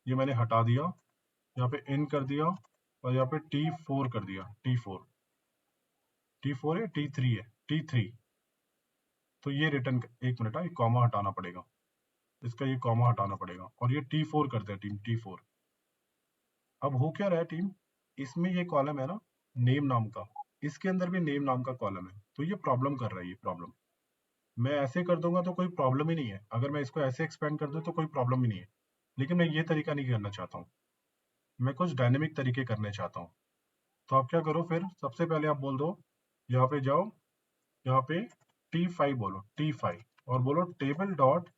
ये मैंने हटा दिया, यहाँ पे इन कर दिया, और यहाँ पे T4 कर दिया, T4 है, T3 है, T3। तो ये रिटर्न, एक मिनट, ये कॉमा हटाना पड़ेगा, इसका ये कॉमा हटाना पड़ेगा, और ये T4 करते हैं टीम, T4। अब हो क्या रहा है टीम, इसमें ये कॉलम है ना नेम नाम का, इसके अंदर भी नेम नाम का कॉलम है, तो ये प्रॉब्लम कर रहा है। ये प्रॉब्लम मैं ऐसे कर दूंगा तो कोई प्रॉब्लम ही नहीं है, अगर मैं इसको ऐसे एक्सपेंड कर दूं तो कोई प्रॉब्लम ही नहीं है, लेकिन मैं ये तरीका नहीं करना चाहता हूँ, मैं कुछ डायनेमिक तरीके करने चाहता हूँ। तो आप क्या करो, फिर सबसे पहले आप बोल दो, यहाँ पे जाओ, यहाँ पे T5 बोलो, T5, और बोलो table dot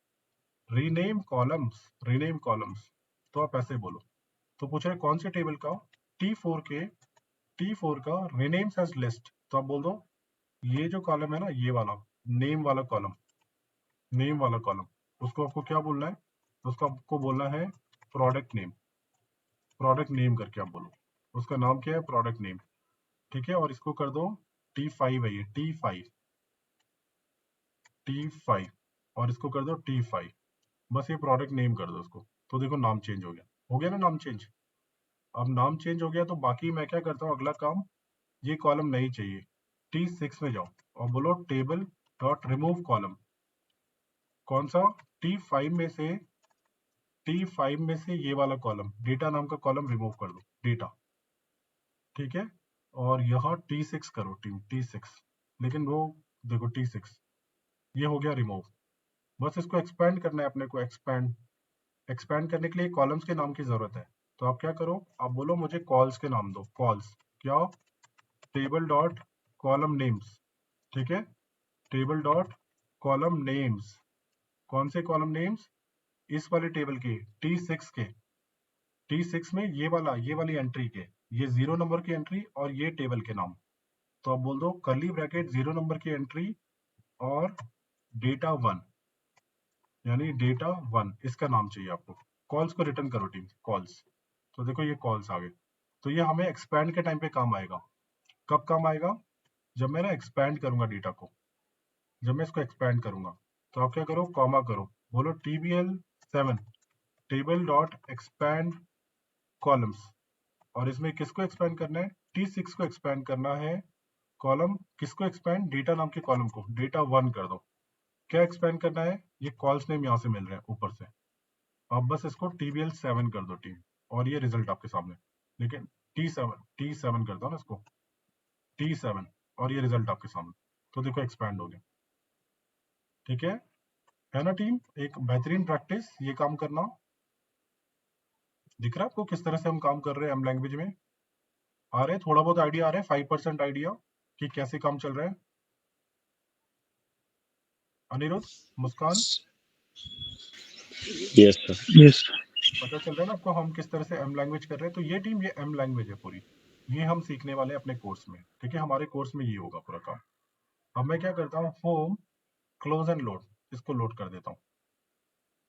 rename columns, rename columns. तो आप ऐसे बोलो, तो पूछ रहे कौन से टेबल का, T4 का रीनेम्स एज लिस्ट। तो आप बोल दो ये जो कॉलम है ना, ये वाला नेम वाला कॉलम, नेम वाला कॉलम, उसको आपको क्या बोलना है, उसको आपको बोलना है प्रोडक्ट नेम, प्रोडक्ट नेम करके आप बोलो, उसका नाम क्या है, प्रोडक्ट नेम, ठीक है। और इसको कर दो T5 है ये, T5, और इसको कर दो T5, बस ये प्रोडक्ट नेम कर दो उसको। तो देखो नाम चेंज हो गया ना, नाम चेंज। अब नाम चेंज हो गया तो बाकी मैं क्या करता हूँ, अगला काम, ये कॉलम नहीं चाहिए, T6 में जाओ और बोलो टेबल डॉट रिमूव कॉलम। कौन सा, T5 में से, T5 में से ये वाला कॉलम, डेटा नाम का कॉलम रिमूव कर दो, डेटा, ठीक है। और यहाँ T6 करो, T6, लेकिन वो देखो T6 ये हो गया रिमूव। बस इसको एक्सपैंड करना है अपने को, एक्सपैंड करने के लिए कॉलम्स के नाम की जरूरत है। तो आप क्या करो, आप बोलो मुझे कॉल्स के नाम दो, कॉल्स, क्या, टेबल डॉट कॉलम नेम्स, ठीक है, टेबल डॉट कॉलम नेम्स। कौन से कॉलम नेम्स, इस वाले टेबल के, T6 के, T6 में ये वाली एंट्री के, ये 0 नंबर की एंट्री और ये टेबल के नाम। तो आप बोल दो कर्ली ब्रैकेट 0 नंबर की एंट्री और डेटा 1, यानी डेटा 1, इसका नाम चाहिए आपको। कॉल्स को रिटर्न करो टीम, कॉल्स। तो देखो ये कॉल्स आ गए, तो ये हमें एक्सपैंड के टाइम पे काम आएगा। कब काम आएगा, जब मैं ना एक्सपैंड करूंगा डेटा को, जब मैं इसको एक्सपैंड करूंगा। तो आप क्या करो, कॉमा करो, बोलो TBL7 table dot expand columns, और इसमें किसको एक्सपैंड करना है, T6 को एक्सपैंड करना है, कॉलम किसको एक्सपैंड, डेटा नाम के कॉलम को, डेटा 1 कर दो। क्या एक्सपैंड करना है, ये कॉल्स नेम यहाँ से मिल रहे हैं ऊपर से, आप बस इसको TBL7 कर दो टीम, और ये रिजल्ट आपके सामने, लेकिन T7 कर दो ना इसको, T7, और ये रिजल्ट आपके सामने। तो देखो एक्सपैंड हो गया, ठीक है ना टीम। एक बेहतरीन प्रैक्टिस ये काम करना। दिख रहा है आपको किस तरह से हम काम कर रहे हैं एम लैंग्वेज में, आ रहे हैं थोड़ा बहुत आइडिया, आ रहा है 5% आइडिया कि कैसे काम चल रहा है। अनिरुद्ध, मुस्कान, Yes, sir. yes, पता चल रहा है ना आपको हम किस तरह से एम लैंग्वेज कर रहे हैं। तो ये टीम, ये एम लैंग्वेज है पूरी, ये हम सीखने वाले हैं अपने कोर्स में, ठीक है, हमारे कोर्स में ये होगा पूरा काम। अब मैं क्या करता हूँ, होम क्लोज एंड लोड, इसको लोड कर देता हूँ।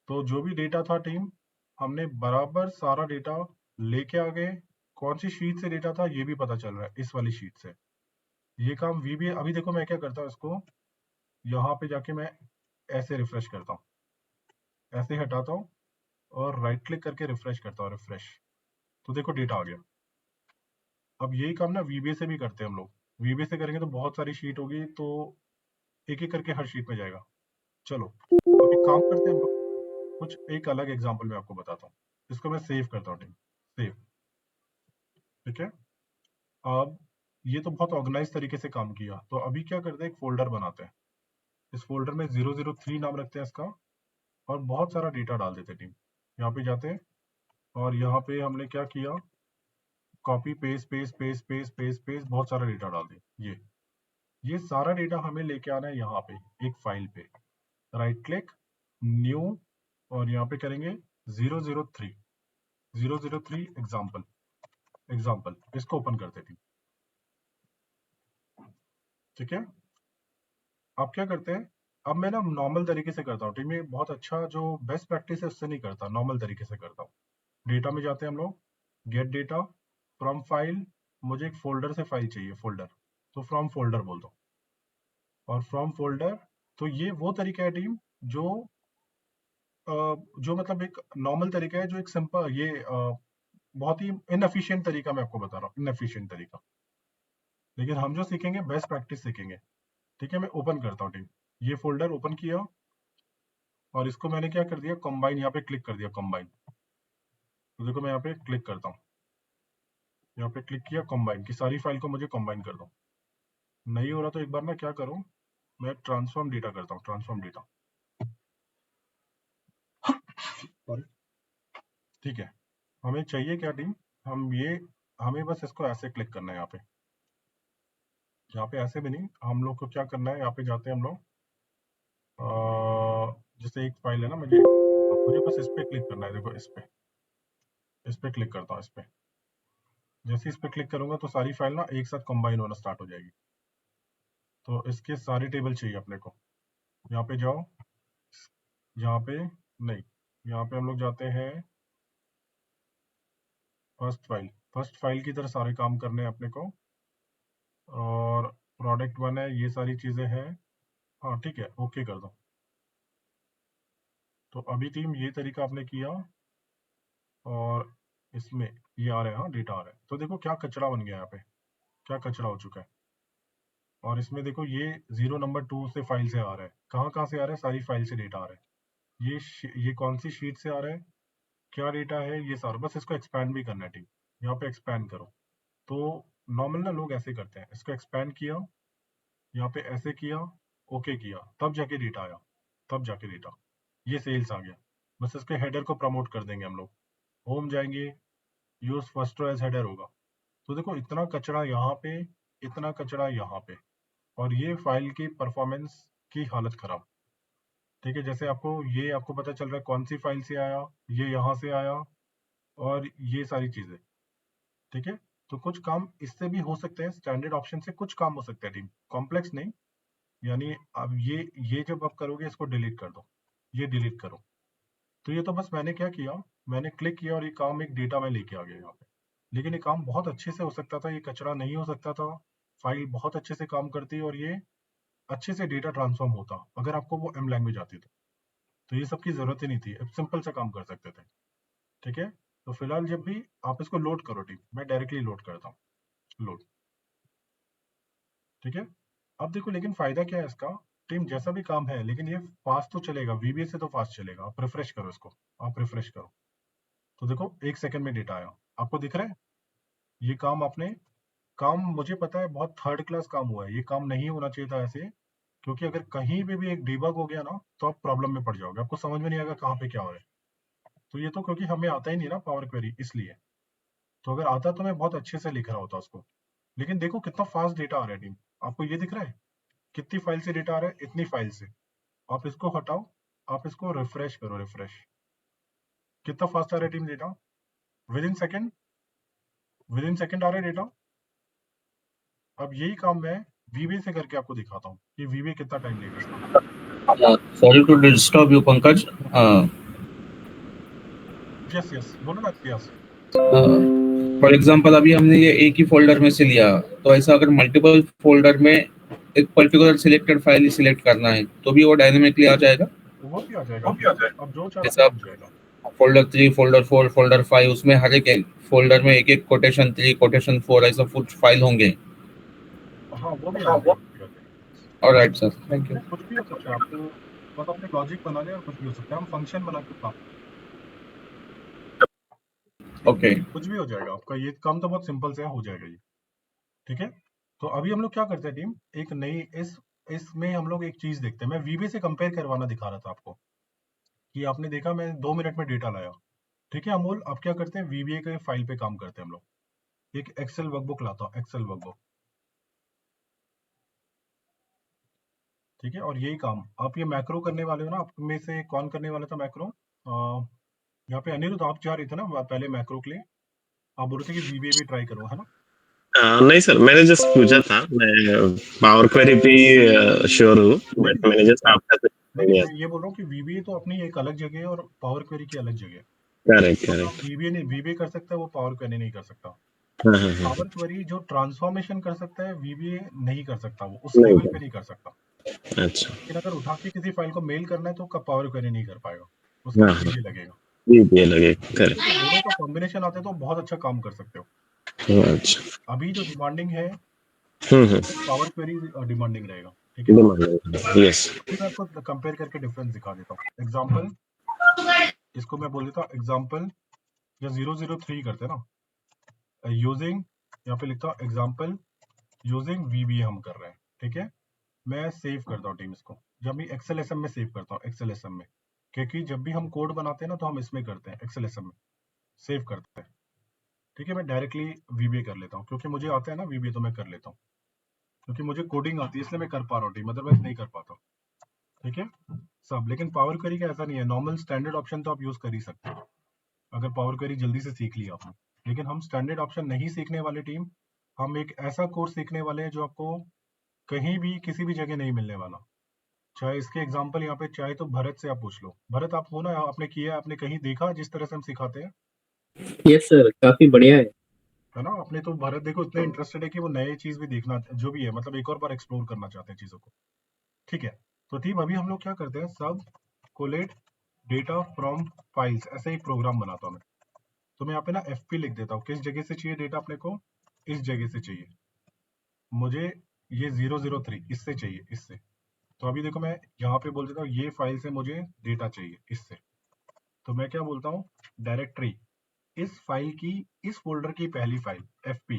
तो जो भी डेटा था टीम, हमने बराबर सारा डेटा लेके आ गए। कौन सी शीट से डेटा था ये भी पता चल रहा है, इस वाली शीट से। ये काम VBA, अभी देखो मैं क्या करता हूँ, इसको यहाँ पे जाके मैं ऐसे रिफ्रेश करता हूँ, ऐसे हटाता हूँ और राइट क्लिक करके रिफ्रेश करता हूँ, रिफ्रेश। तो देखो डेटा आ गया। अब यही काम ना VBA से भी करते हैं हम लोग। VBA से करेंगे तो बहुत सारी शीट होगी, तो एक एक करके हर शीट में जाएगा। चलो अब एक काम करते हैं हम लोग, कुछ एक अलग एग्जाम्पल मैं आपको बताता हूँ। इसको मैं सेव करता हूँ टीम, सेव, ठीक है। अब ये तो बहुत ऑर्गेनाइज तरीके से काम किया, तो अभी क्या करते हैं, एक फोल्डर बनाते हैं। इस फोल्डर में 003 नाम रखते हैं इसका, और बहुत सारा डेटा डाल देते हैं टीम। यहाँ पे जाते हैं और यहाँ पे हमने क्या किया, copy paste paste paste paste paste paste, बहुत सारा डेटा डाल दिया। ये सारा डेटा हमें लेके आना है यहाँ पे एक फाइल पे, राइट क्लिक, न्यू, और यहाँ पे करेंगे 003 एग्जाम्पल, इसको ओपन करते थे, ठीक है। अब क्या करते हैं, अब मैं ना नॉर्मल तरीके से करता हूँ टीम में, बहुत अच्छा जो बेस्ट प्रैक्टिस है उससे नहीं करता, नॉर्मल तरीके से करता हूँ। डेटा में जाते हैं हम लोग, गेट डेटा फ्रॉम फाइल, मुझे एक फोल्डर से फाइल चाहिए, फोल्डर, तो फ्रॉम फोल्डर बोल दो, और फ्रॉम फोल्डर। तो ये वो तरीका है टीम जो जो मतलब एक नॉर्मल तरीका है, जो एक सिंपल, ये बहुत ही इनएफिशिएंट तरीका मैं आपको बता रहा हूँ, इनएफिशिएंट तरीका। लेकिन हम जो सीखेंगे बेस्ट प्रैक्टिस सीखेंगे, ठीक है। मैं ओपन करता हूँ टीम, ये फोल्डर ओपन किया, और इसको मैंने क्या कर दिया, कंबाइन, यहाँ पे क्लिक कर दिया कंबाइन। तो देखो मैं यहाँ पे क्लिक करता हूँ, यहाँ पे क्लिक किया कंबाइन, की सारी फाइल को मुझे कंबाइन कर दो। नहीं हो रहा तो एक बार ना क्या करो, मैं ट्रांसफॉर्म डेटा करता हूँ, ट्रांसफॉर्म डेटा। ठीक है, हमें चाहिए क्या टीम, हमें बस इसको ऐसे क्लिक करना है यहाँ पे ऐसे भी नहीं, हम लोग को क्या करना है, यहाँ पे जाते हैं हम लोग, जैसे एक फाइल है ना, मुझे बस इस पे क्लिक करना है। देखो इस पे क्लिक करता हूँ। इस पे जैसे इस पे क्लिक करूंगा तो सारी फाइल ना एक साथ कंबाइन होना स्टार्ट हो जाएगी। तो इसके सारे टेबल चाहिए अपने को। यहाँ पे जाओ, यहाँ पे नहीं, यहाँ पे हम लोग जाते हैं फर्स्ट फाइल की तरह सारे काम करने हैं अपने को। और प्रोडक्ट 1 है, ये सारी चीजें हैं। हाँ ठीक है, ओके कर दो। तो अभी टीम ये तरीका आपने किया और इसमें ये आ रहा है, हाँ डेटा आ रहा है। तो देखो क्या कचरा बन गया यहाँ पे, क्या कचरा हो चुका है। और इसमें देखो ये 0 नंबर 2 से फाइल से आ रहा है, कहाँ से आ रहा है, सारी फाइल से डेटा आ रहा है। ये कौन सी शीट से आ रहा है, क्या डेटा है, ये सारा। बस इसको एक्सपैंड भी करना है टीम, यहाँ पे एक्सपैंड करो। तो नॉर्मल ना लोग ऐसे करते हैं, इसको एक्सपैंड किया, यहाँ पे ऐसे किया, ओके किया, तब जाके डेटा आया, तब जाके डेटा, ये सेल्स आ गया। बस इसके हेडर को प्रमोट कर देंगे हम लोग, होम जाएंगे, use first row as header होगा। तो देखो इतना कचरा यहाँ पे, इतना कचरा यहाँ पे, और ये फाइल की परफॉर्मेंस की हालत खराब। ठीक है, जैसे आपको पता चल रहा है कौन सी फाइल से आया, ये यहाँ से आया, और ये सारी चीजें। ठीक है, तो कुछ काम इससे भी हो सकते हैं, स्टैंडर्ड ऑप्शन से कुछ काम हो सकता है टीम, कॉम्प्लेक्स नहीं। यानी अब ये जब आप करोगे, इसको डिलीट कर दो, ये डिलीट करो। तो ये तो बस मैंने क्या किया, मैंने क्लिक किया और ये काम एक डेटा में लेके आ गया यहाँ पे। लेकिन ये काम बहुत अच्छे से हो सकता था, ये कचरा नहीं हो सकता था। फाइल बहुत अच्छे से काम करती और ये अच्छे से डेटा ट्रांसफॉर्म होता, अगर आपको वो एम लैंग्वेज आती तो ये सब की जरूरत ही नहीं थी, अब सिंपल सा काम कर सकते थे। ठीक है, तो फिलहाल जब भी आप इसको लोड करो टीम, मैं डायरेक्टली लोड करता हूँ, लोड। ठीक है, अब देखो लेकिन फायदा क्या है इसका टीम, जैसा भी काम है लेकिन ये फास्ट तो चलेगा, वीबीए से तो फास्ट चलेगा। आप रिफ्रेश करो इसको, आप रिफ्रेश करो, तो देखो 1 सेकंड में डेटा आया, आपको दिख रहा है। ये काम मुझे पता है बहुत थर्ड क्लास काम हुआ है, ये काम नहीं होना चाहिए था ऐसे। क्योंकि अगर कहीं पे भी एक डीबग हो गया ना, तो आप प्रॉब्लम में पड़ जाओगे, आपको समझ में नहीं आएगा कहाँ पे क्या हो रहा है। तो ये तो क्योंकि हमें आता ही नहीं ना पावर क्वेरी, इसलिए। तो अगर आता तो मैं बहुत अच्छे से लिख रहा होता उसको। लेकिन देखो कितना फास्ट डेटा आ रहा है टीम, आपको ये दिख रहा है कितनी फाइल से डेटा आ रहा है, इतनी फाइल से। आप इसको हटाओ, आप इसको रिफ्रेश करो, रिफ्रेश, कितना फास्ट आ रहा है team data, within second, within second आ रहा है डेटा। अब यही काम मैं वीबीए से करके आपको दिखाता हूँ कि वीबीए कितना टाइम लेगा इसका। Sorry to disturb you, Pankaj. Yes yes, बोलो ना यस। फॉर एग्जांपल अभी हमने ये एक ही फोल्डर में से लिया, तो ऐसा अगर मल्टीपल फोल्डर में एक पर्टिकुलर सिलेक्टेड फाइल ही सिलेक्ट करना है तो भी वो डायनेमिकली आ जाएगा। वो भी आ जाएगा, अब जो चाहो जैसे बन जाएगा। फोल्डर 3, फोल्डर 4, फोल्डर 5, उसमें हर एक फोल्डर में एक एक कोटेशन 3, कोटेशन 4 ऐसा कुछ फाइल होंगे। हाँ वो भी आ जाएगा। Alright sir, thank you. कुछ भी हो सकता है, आपको बस अपने लॉजिक बना ले और कुछ भी हो सकता है, हम फंक्शन बना के काम, ओके, कुछ भी हो जाएगा आपका। ये काम तो बहुत सिंपल से हो जाएगा ये। ठीक है, तो अभी हम लोग क्या करते हैं टीम, एक नई इसमें हम लोग एक चीज देखते हैं। मैं वीबीए से कंपेयर करवाना दिखा रहा था आपको, कि आपने देखा मैं 2 मिनट में डेटा लाया। ठीक है अमोल, अब क्या करते हैं, वीबीए के फाइल पे काम करते हैं हम लोग। एक एक्सेल वर्कबुक लाता हूँ, एक्सेल वर्कबुक। ठीक है, और यही काम आप ये मैक्रो करने वाले हो ना, आप में से कौन करने वाला था मैक्रो, यहाँ पे अनिरुद्ध आप जा रहे थे ना पहले मैक्रो के लिए, आप बोल रहे थे कि वीबीए भी ट्राई करो, है ना। नहीं सर, मैंने जस्ट पूछा था, मैं पावर क्वेरी पे श्योर हूँ, बट मैंने जस्ट आपका नहीं मैं ये बोल रहा हूँ कि वीबीए तो अपनी एक अलग जगह है और पावर क्वेरी की अलग जगह है। करेक्ट तो करेक्ट। वीबीए कर सकता है, वो पावर क्वेरी नहीं कर सकता। पावर क्वेरी जो ट्रांसफॉर्मेशन कर सकता है, वीबीए नहीं कर सकता, वो उस लेवल पे नहीं कर सकता। अच्छा, लेकिन अगर उठा के किसी फाइल को मेल करना है तो पावर क्वेरी नहीं कर पाएगा, उसके लिए वीबीए लगेगा। ये लगे करेक्ट। तो दोनों का कॉम्बिनेशन आते तो बहुत अच्छा काम कर सकते हो। अच्छा, अभी जो डिमांडिंग है पावर क्वेरी डिमांडिंग रहेगा। ठीक है, यस, अभी मैं आपको कंपेयर करके डिफरेंस दिखा देता हूँ। एग्जाम्पल, इसको मैं बोल देता हूँ एग्जाम्पल, या 003 करते हैं ना, यूजिंग, यहाँ पे लिखता हूँ एग्जाम्पल यूजिंग VBA हम कर रहे हैं, ठीक है। मैं सेव करता हूँ टीम इसको, जब भी XLSM में सेव करता हूँ, XLSM में, क्योंकि जब भी हम कोड बनाते हैं ना तो हम इसमें करते हैं, XLSM में सेव करते हैं, ठीक है। मैं डायरेक्टली VBA कर लेता हूँ, क्योंकि मुझे आता है ना VBA, तो मैं कर लेता हूँ, क्योंकि मुझे कोडिंग आती है, इसलिए मैं कर पा रहा हूँ टीम, अदरवाइज नहीं कर पाता, ठीक है सब। लेकिन पावर क्वेरी का ऐसा नहीं है, नॉर्मल स्टैंडर्ड ऑप्शन तो आप यूज कर ही सकते हैं अगर पावर क्वेरी जल्दी से सीख लिया आपने। लेकिन हम स्टैंडर्ड ऑप्शन नहीं सीखने वाले टीम, हम एक ऐसा कोर्स सीखने वाले हैं जो आपको कहीं भी किसी भी जगह नहीं मिलने वाला। चाहे इसके एग्जांपल यहाँ पे चाहे तो भरत से आप पूछ लो। भरत, आप हो ना, आपने किया, आपने कहीं देखा जिस तरह से हम सिखाते हैं? यस सर, काफी बढ़िया है ना। आपने तो भरत देखो इतना इंटरेस्टेड है कि वो नए चीज भी देखना जो भी है, मतलब एक और बार एक्सप्लोर करना चाहते हैं चीजों को, ठीक है। तो टीम अभी हम लोग क्या करते हैं, सब कोलेट डेटा फ्रॉम फाइल्स, ऐसे एक प्रोग्राम बनाता हूँ मैं। तो मैं यहाँ पे ना FP लिख देता हूँ, किस जगह से चाहिए डेटा अपने को, इस जगह से चाहिए मुझे, ये 003 इससे चाहिए, इससे। तो अभी देखो मैं यहाँ पे बोल देता हूँ ये फाइल से मुझे डेटा चाहिए इससे, तो मैं क्या बोलता हूँ, डायरेक्टरी इस फाइल की, इस फोल्डर की पहली फाइल FP,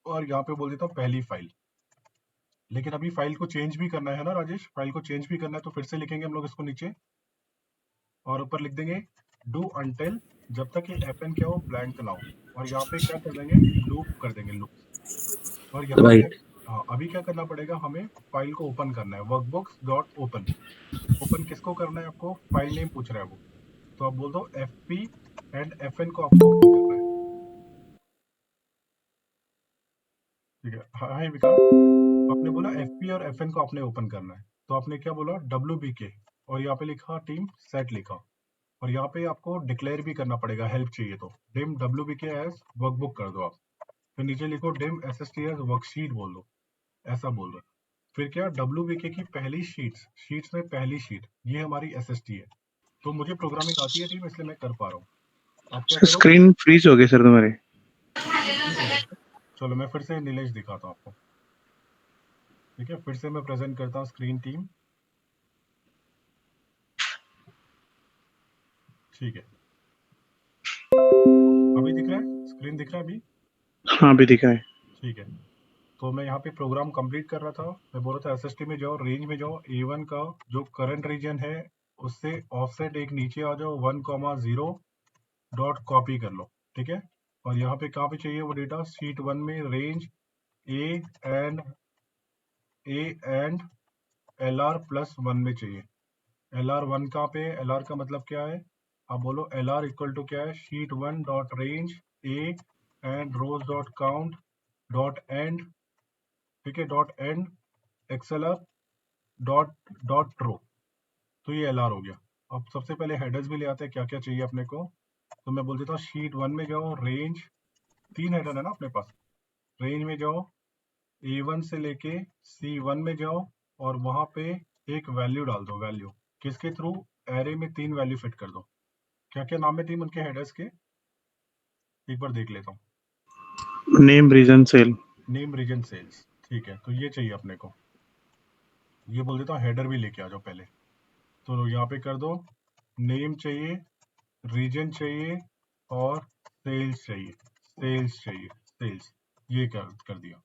और यहाँ पे बोल देता हूँ पहली फाइल। लेकिन अभी फाइल को चेंज भी करना है ना राजेश, फाइल को चेंज भी करना है, तो फिर से लिखेंगे हम लोग इसको नीचे और ऊपर लिख देंगे डू अनटिल, जब तक ये FN क्या हो, ब्लैंक ना हो। और यहाँ पे क्या कर देंगे, लूप कर देंगे, लूप। और है। यहाँ पे राइट। हाँ, अभी क्या करना पड़ेगा, हमें फाइल को ओपन करना है, वर्कबुक्स डॉट ओपन। ओपन किसको करना है आपको, फाइल नेम पूछ रहा है वो, तो आप बोल दो FP एंड FN को आपको ओपन करना है, ठीक है। हाँ विकास, आपने बोला FP और FN को आपने ओपन करना है, तो आपने क्या बोला, WBK, और यहाँ पे लिखा टीम सेट लिखा, और यहाँ पे आपको डिक्लेयर भी करना पड़ेगा, हेल्प चाहिए तो डिम WBK एज वर्कबुक कर दो आप, फिर नीचे लिखो डिम SST एज वर्कशीट बोल दो, ऐसा बोल दो। फिर क्या, WBK की पहली शीट्स में पहली शीट ये हमारी SST है। तो मुझे प्रोग्रामिंग आती है टीम, इसलिए मैं कर पा रहा हूँ। आप क्या करो, स्क्रीन फ्रीज हो गई सर तुम्हारी। चलो मैं फिर से नीलेश दिखाता हूँ आपको, ठीक है। फिर से मैं प्रेजेंट करता हूँ स्क्रीन टीम, ठीक है। अभी दिख रहा है, स्क्रीन दिख रहा है अभी? हाँ अभी दिखा है। ठीक है। तो मैं यहाँ पे प्रोग्राम कंप्लीट कर रहा था, मैं बोल रहा था SST में जाओ, रेंज में जाओ, A1 का जो करंट रीजन है उससे ऑफसेट एक नीचे आ जाओ, 1,0 डॉट कॉपी कर लो, ठीक है। और यहाँ पे कहाँ पे चाहिए वो डेटा, शीट 1 में रेंज ए एंड LR+1 में चाहिए। LR1 कहाँ पे है, LR का मतलब क्या है, आप बोलो LR इक्वल टू क्या है, sheet 1 dot range A and rows dot count dot end, ठीक है, dot end XLR dot dot row. तो ये LR हो गया। अब सबसे पहले हेडर्स भी ले आते हैं, क्या क्या चाहिए अपने को। तो मैं बोल देता हूँ शीट 1 में जाओ, रेंज 3 हेडर है ना अपने पास, रेंज में जाओ, A1 से लेके C1 में जाओ, और वहां पे एक वैल्यू डाल दो, वैल्यू किसके थ्रू, एरे में 3 वैल्यू फिट कर दो। क्या क्या नाम है टीम उनके हेडर्स के, एक बार देख लेता हूँ। Name region sale. Name region sales, ठीक है, तो ये चाहिए अपने को। ये बोल देता हूँ हेडर भी लेके आ जाओ पहले, तो यहाँ पे कर दो, नेम चाहिए, रीजन चाहिए, और सेल्स चाहिए, सेल्स ये कर दिया,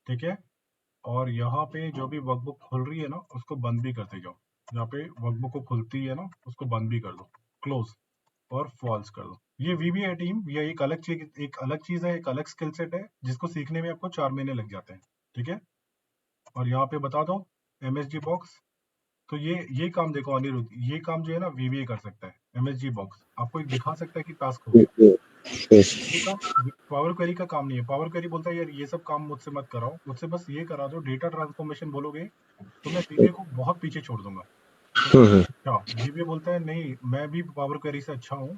ठीक है। और यहाँ पे जो भी वर्कबुक खुल रही है ना उसको बंद भी करते जाओ, यहाँ पे वर्कबुक को खुलती है ना उसको बंद भी कर दो, क्लोज और फॉल्स कर दो। ये VBA टीम, ये एक अलग चीज है, एक अलग स्किल सेट है जिसको सीखने में आपको 4 महीने लग जाते हैं, ठीक है। और यहाँ पे बता दो MSG बॉक्स, तो ये काम देखो अनिरुद्ध, ये काम जो है ना VBA कर सकता है, MSG बॉक्स आपको एक दिखा सकता है कि टास्क हो गया। ये काम पावर क्वेरी का काम नहीं है। पावर क्वेरी बोलता है यार ये सब काम मुझसे मत कराओ, मुझसे बस ये करा दो, डेटा ट्रांसफॉर्मेशन बोलोगे तो मैं VBA को बहुत पीछे छोड़ दूंगा। तो क्या VBA बोलता है, नहीं मैं भी पावर क्वेरी से अच्छा हूँ,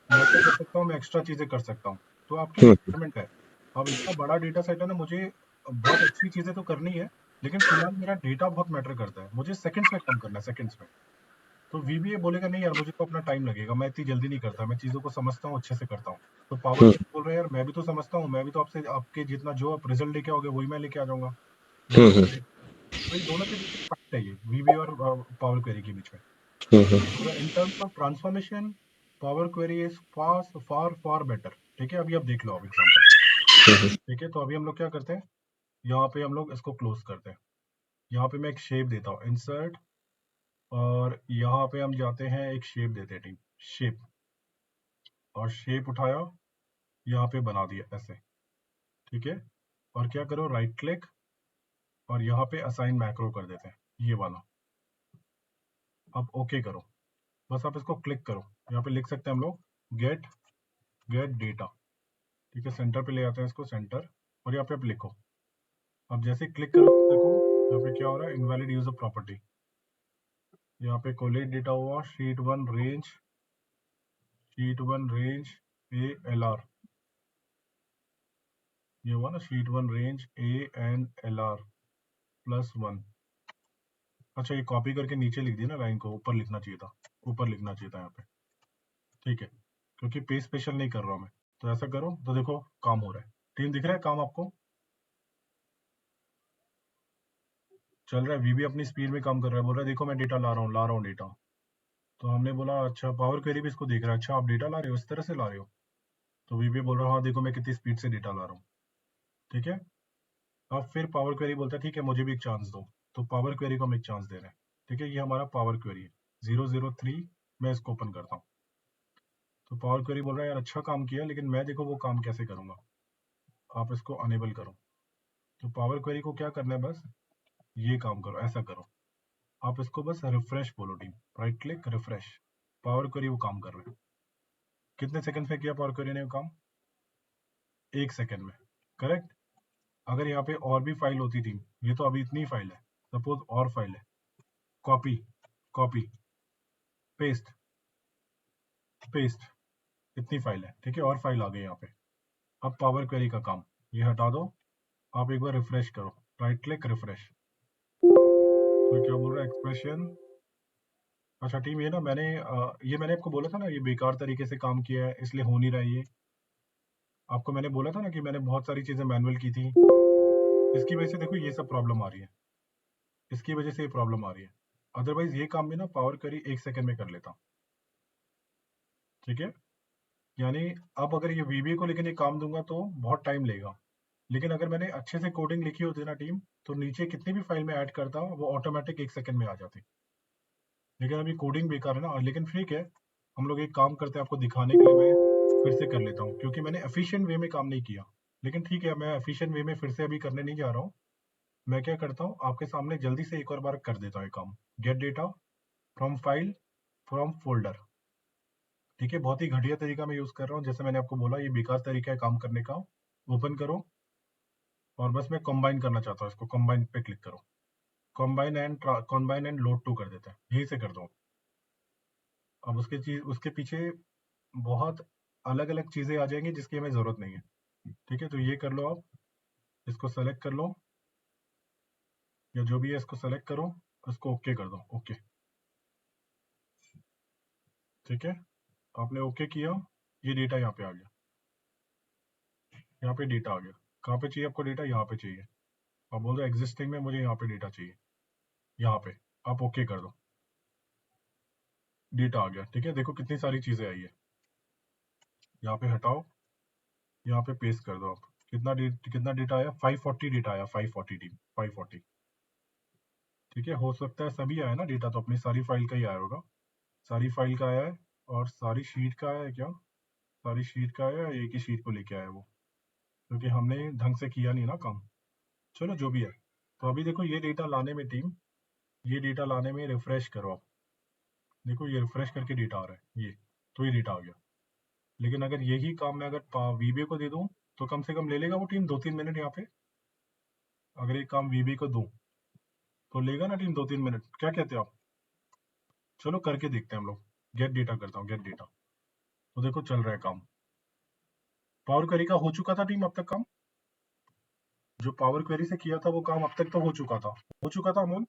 मैं क्या कर सकता हूँ, मैं एक्स्ट्रा चीजें कर सकता हूँ। तो आपकी रिक्वायरमेंट है, अब इतना बड़ा डेटा सेट है ना, मुझे बहुत अच्छी चीजें तो करनी है, लेकिन फिलहाल मेरा डेटा बहुत मैटर करता है, मुझे सेकंड्स में काम करना है, सेकंड्स में। तो VBA बोलेगा नहीं यार मुझे तो अपना टाइम लगेगा, मैं इतनी जल्दी नहीं करता, मैं चीज़ों को समझता हूँ, अच्छे से करता हूँ। तो पावर बोल रहे हैं यार मैं भी तो समझता हूँ, मैं भी तो आपसे आपके जितना जो आप रिजल्ट लेके आओगे वही मैं लेके आ जाऊंगा। तो ये दोनों के बीच में फाइट है, ये VBA और पावर क्वेरी के बीच में। In terms of transformation power query is far far far better, ठीक है। अभी आप देख लो आप एग्जाम्पल, ठीक है। तो अभी हम लोग क्या करते हैं, यहाँ पे हम लोग इसको क्लोज करते हैं। यहाँ पे मैं एक शेप देता हूँ, इंसर्ट, और यहाँ पे हम जाते हैं एक शेप देते हैं टीम, शेप, और शेप उठाया, यहाँ पे बना दिया ऐसे, ठीक है। और क्या करो, राइट क्लिक, और यहाँ पे असाइन मैक्रो कर देते हैं, ये वाला। अब ओके करो, बस आप इसको क्लिक करो, यहाँ पे लिख सकते हैं हम लोग गेट डेटा, ठीक है। सेंटर पे ले आते हैं इसको, सेंटर, और यहाँ पे आप लिखो। अब जैसे क्लिक करो देखो यहाँ पे क्या हो रहा है, इनवैलिड यूज ऑफ प्रॉपर्टी। यहाँ पे कोलेट डेटा हुआ, sheet 1 range A L R, ये हुआ ना, sheet 1 range A and L R +1। अच्छा, ये कॉपी करके नीचे लिख दिया ना लाइन को, ऊपर लिखना चाहिए था, ऊपर लिखना चाहिए था यहाँ पे, ठीक है, क्योंकि पेज स्पेशल नहीं कर रहा हूँ मैं। तो ऐसा करो तो देखो काम हो रहा है। टीम दिख रहा है काम आपको, चल रहा है। वीबी अपनी स्पीड में काम कर रहा है, बोल रहा है देखो मैं डेटा ला रहा हूँ डेटा। तो हमने बोला अच्छा, पावर क्वेरी भी इसको देख रहा है, अच्छा आप डेटा ला रहे हो, इस तरह से ला रहे हो। तो वीबी बोल रहा है हाँ देखो मैं कितनी स्पीड से डेटा ला रहा हूँ, ठीक है। अब फिर पावर क्वेरी बोलता है ठीक है मुझे भी एक चांस दो, तो पावर क्वेरी को हम एक चांस दे रहे हैं, ठीक है। ये हमारा पावर क्वेरी है 003, मैं इसको ओपन करता हूँ। तो पावर क्वेरी बोल रहा है यार अच्छा काम किया, लेकिन मैं देखो वो काम कैसे करूंगा, आप इसको अनेबल करो। तो पावर क्वेरी को क्या करना है, बस ये काम करो, ऐसा करो, आप इसको बस रिफ्रेश बोलो team, right click refresh, power query वो काम कर रहे हैं। कितने सेकंड में किया पावर क्वेरी ने वो काम, 1 सेकंड में, करेक्ट। अगर यहाँ पे और भी फाइल होती टीम, ये तो अभी इतनी फाइल है, सपोज और फाइल है, कॉपी कॉपी पेस्ट पेस्ट, इतनी फाइल है, ठीक है, और फाइल आ गई यहाँ पे। अब पावर क्वेरी का काम, ये हटा दो, आप एक बार रिफ्रेश करो, राइट क्लिक रिफ्रेश। तो क्या बोल रहा है, एक्सप्रेशन। अच्छा टीम, ये ना मैंने आपको बोला था ना ये बेकार तरीके से काम किया है, इसलिए हो नहीं रहा है ये। आपको मैंने बोला था ना कि मैंने बहुत सारी चीजें मैनुअल की थी, इसकी वजह से देखो ये सब प्रॉब्लम आ रही है, इसकी वजह से ये प्रॉब्लम आ रही है। अदरवाइज ये काम भी ना पावर क्वेरी 1 सेकंड में कर लेता, ठीक है। यानी अब अगर ये वीबीए को लेकर ये काम दूंगा तो बहुत टाइम लेगा, लेकिन अगर मैंने अच्छे से कोडिंग लिखी होती ना टीम, तो नीचे कितनी भी फाइल में ऐड करता वो ऑटोमेटिक 1 सेकंड में आ जाती। लेकिन अभी कोडिंग बेकार है ना, लेकिन ठीक है, हम लोग एक काम करते हैं, आपको दिखाने के लिए मैं फिर से कर लेता हूँ, क्योंकि मैंने एफिशिएंट वे में काम नहीं किया। लेकिन ठीक है, मैं एफिशिएंट वे में फिर से अभी करने नहीं जा रहा हूँ। मैं क्या करता हूँ, आपके सामने जल्दी से एक और बार कर देता हूँ ये काम, gate data from file from folder, ठीक है। बहुत ही घटिया तरीका मैं यूज कर रहा हूँ, जैसे मैंने आपको बोला ये बेकार तरीका है काम करने का। ओपन करो, और बस मैं कंबाइन करना चाहता हूँ, इसको कंबाइन पे क्लिक करो, कंबाइन एंड लोड टू कर देते हैं, यही से कर दो। अब उसके पीछे बहुत अलग अलग चीजें आ जाएंगी जिसकी हमें जरूरत नहीं है, ठीक है। तो ये कर लो, आप इसको सेलेक्ट कर लो, या जो भी है इसको सेलेक्ट करो, इसको ओके कर दो, ओके, ठीक है। आपने ओके किया, ये डेटा यहाँ पे आ गया, यहाँ पे डेटा आ गया। कहाँ पे चाहिए आपको डेटा, यहाँ पे चाहिए, आप बोल दो एग्जिस्टिंग में मुझे यहाँ पे डेटा चाहिए, यहाँ पे आप ओके कर दो, डेटा आ गया, ठीक है। देखो कितनी सारी चीजें आई है, यहाँ पे हटाओ, यहाँ पे पेस्ट कर दो। आप कितना डेटा आया, 540 डेटा आया, 540 टीम 540, ठीक है। हो सकता है सभी आया ना डेटा, तो अपनी सारी फाइल का ही आया होगा, सारी फाइल का आया है, और सारी शीट का आया है क्या, सारी शीट का आया है, एक ही शीट को लेके आया वो, क्योंकि हमने ढंग से किया नहीं ना काम। चलो जो भी है, तो अभी देखो ये डेटा लाने में टीम, ये डेटा लाने में रिफ्रेश करो आप, देखो ये रिफ्रेश करके डेटा आ रहा है, ये तो ये डेटा आ गया। लेकिन अगर यही काम मैं अगर वीबीए को दे दूं, तो कम से कम ले लेगा वो टीम 2-3 मिनट। यहाँ पे अगर एक काम वीबीए को दूं तो लेगा ना टीम 2-3 मिनट, क्या कहते हो आप। चलो करके देखते हैं हम लोग, गेट डेटा करता हूँ, गेट डेटा, तो देखो चल रहा है काम। पावर क्वेरी का हो चुका था टीम अब तक काम, जो पावर क्वेरी से किया था वो काम अब तक तो हो चुका था Amol.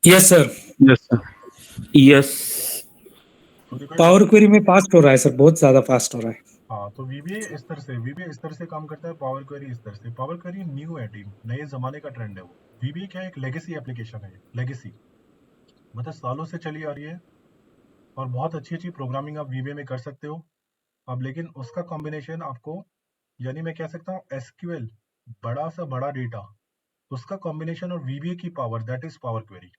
Yes sir. Yes sir. Yes. तो देखो पावर क्वेरी में फास्ट हो रहा है सर, बहुत ज्यादा फास्ट हो रहा है। हाँ, तो वीबीए इस तरह से काम करता है, पावर क्वेरी इस तरह से। पावर क्वेरी न्यू है टीम, नए जमाने का ट्रेंड है वो। वीबीए क्या है, एक लेगेसी एप्लीकेशन है, लेगेसी मतलब सालों से चली आ रही है, और बहुत अच्छी प्रोग्रामिंग आप वीबीए में कर सकते हो अब, लेकिन उसका कॉम्बिनेशन आपको यानी मैं कह सकता हूँ एसक्यूएल बड़ा सा बड़ा डेटा, उसका कॉम्बिनेशन और वीबीए की power, that is power query.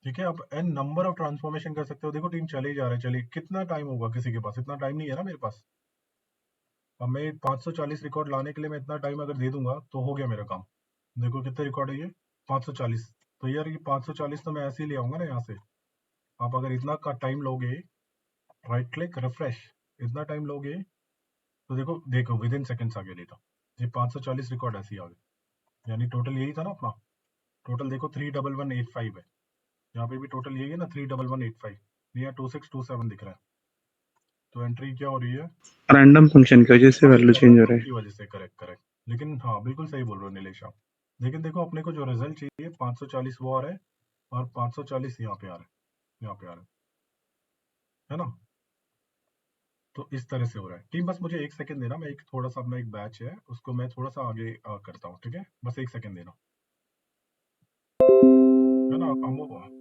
ठीक है, अब एन नंबर ऑफ ट्रांसफॉर्मेशन कर सकते हो। देखो टीम चले जा रहे हैं, चलिए कितना टाइम होगा किसी के पास? इतना टाइम नहीं है ना मेरे पास। अब मैं 540 रिकॉर्ड लाने के लिए मैं इतना टाइम अगर दे दूंगा तो हो गया मेरा काम। देखो कितने रिकॉर्ड है ये, 540। तो यार ये 540 तो मैं ऐसे ही ले आऊंगा ना यहाँ से। आप अगर इतना का टाइम लोगे, राइट क्लिक रिफ्रेश, इतना टाइम लोगे तो देखो देखो विद इन सेकेंड्स आ गया डेटा। ये 540 रिकॉर्ड ऐसे ही आ गए, यानी टोटल यही था ना अपना। टोटल देखो 31185 है, यहाँ पे भी टोटल यही है ना 31185, यहाँ 2627 दिख रहा है। तो एंट्री क्या हो रही है? रैंडम फंक्शन की वजह से वैल्यू चेंज हो रहा है। की वजह से, करेक्ट करेक्ट। लेकिन हाँ बिल्कुल सही बोल रहे हो नीलेश आप। लेकिन देखो अपने को जो रिजल्ट चाहिए 540 वो आ रहा है, और 540 यहाँ पे आ रहा है, यहाँ पे आ रहा है ना। तो इस तरह से हो रहा है टीम। बस मुझे एक सेकंड देना, मैं एक थोड़ा सा अपना एक बैच है उसको मैं थोड़ा सा आगे करता हूँ, ठीक है? बस एक सेकंड देना, है ना। हम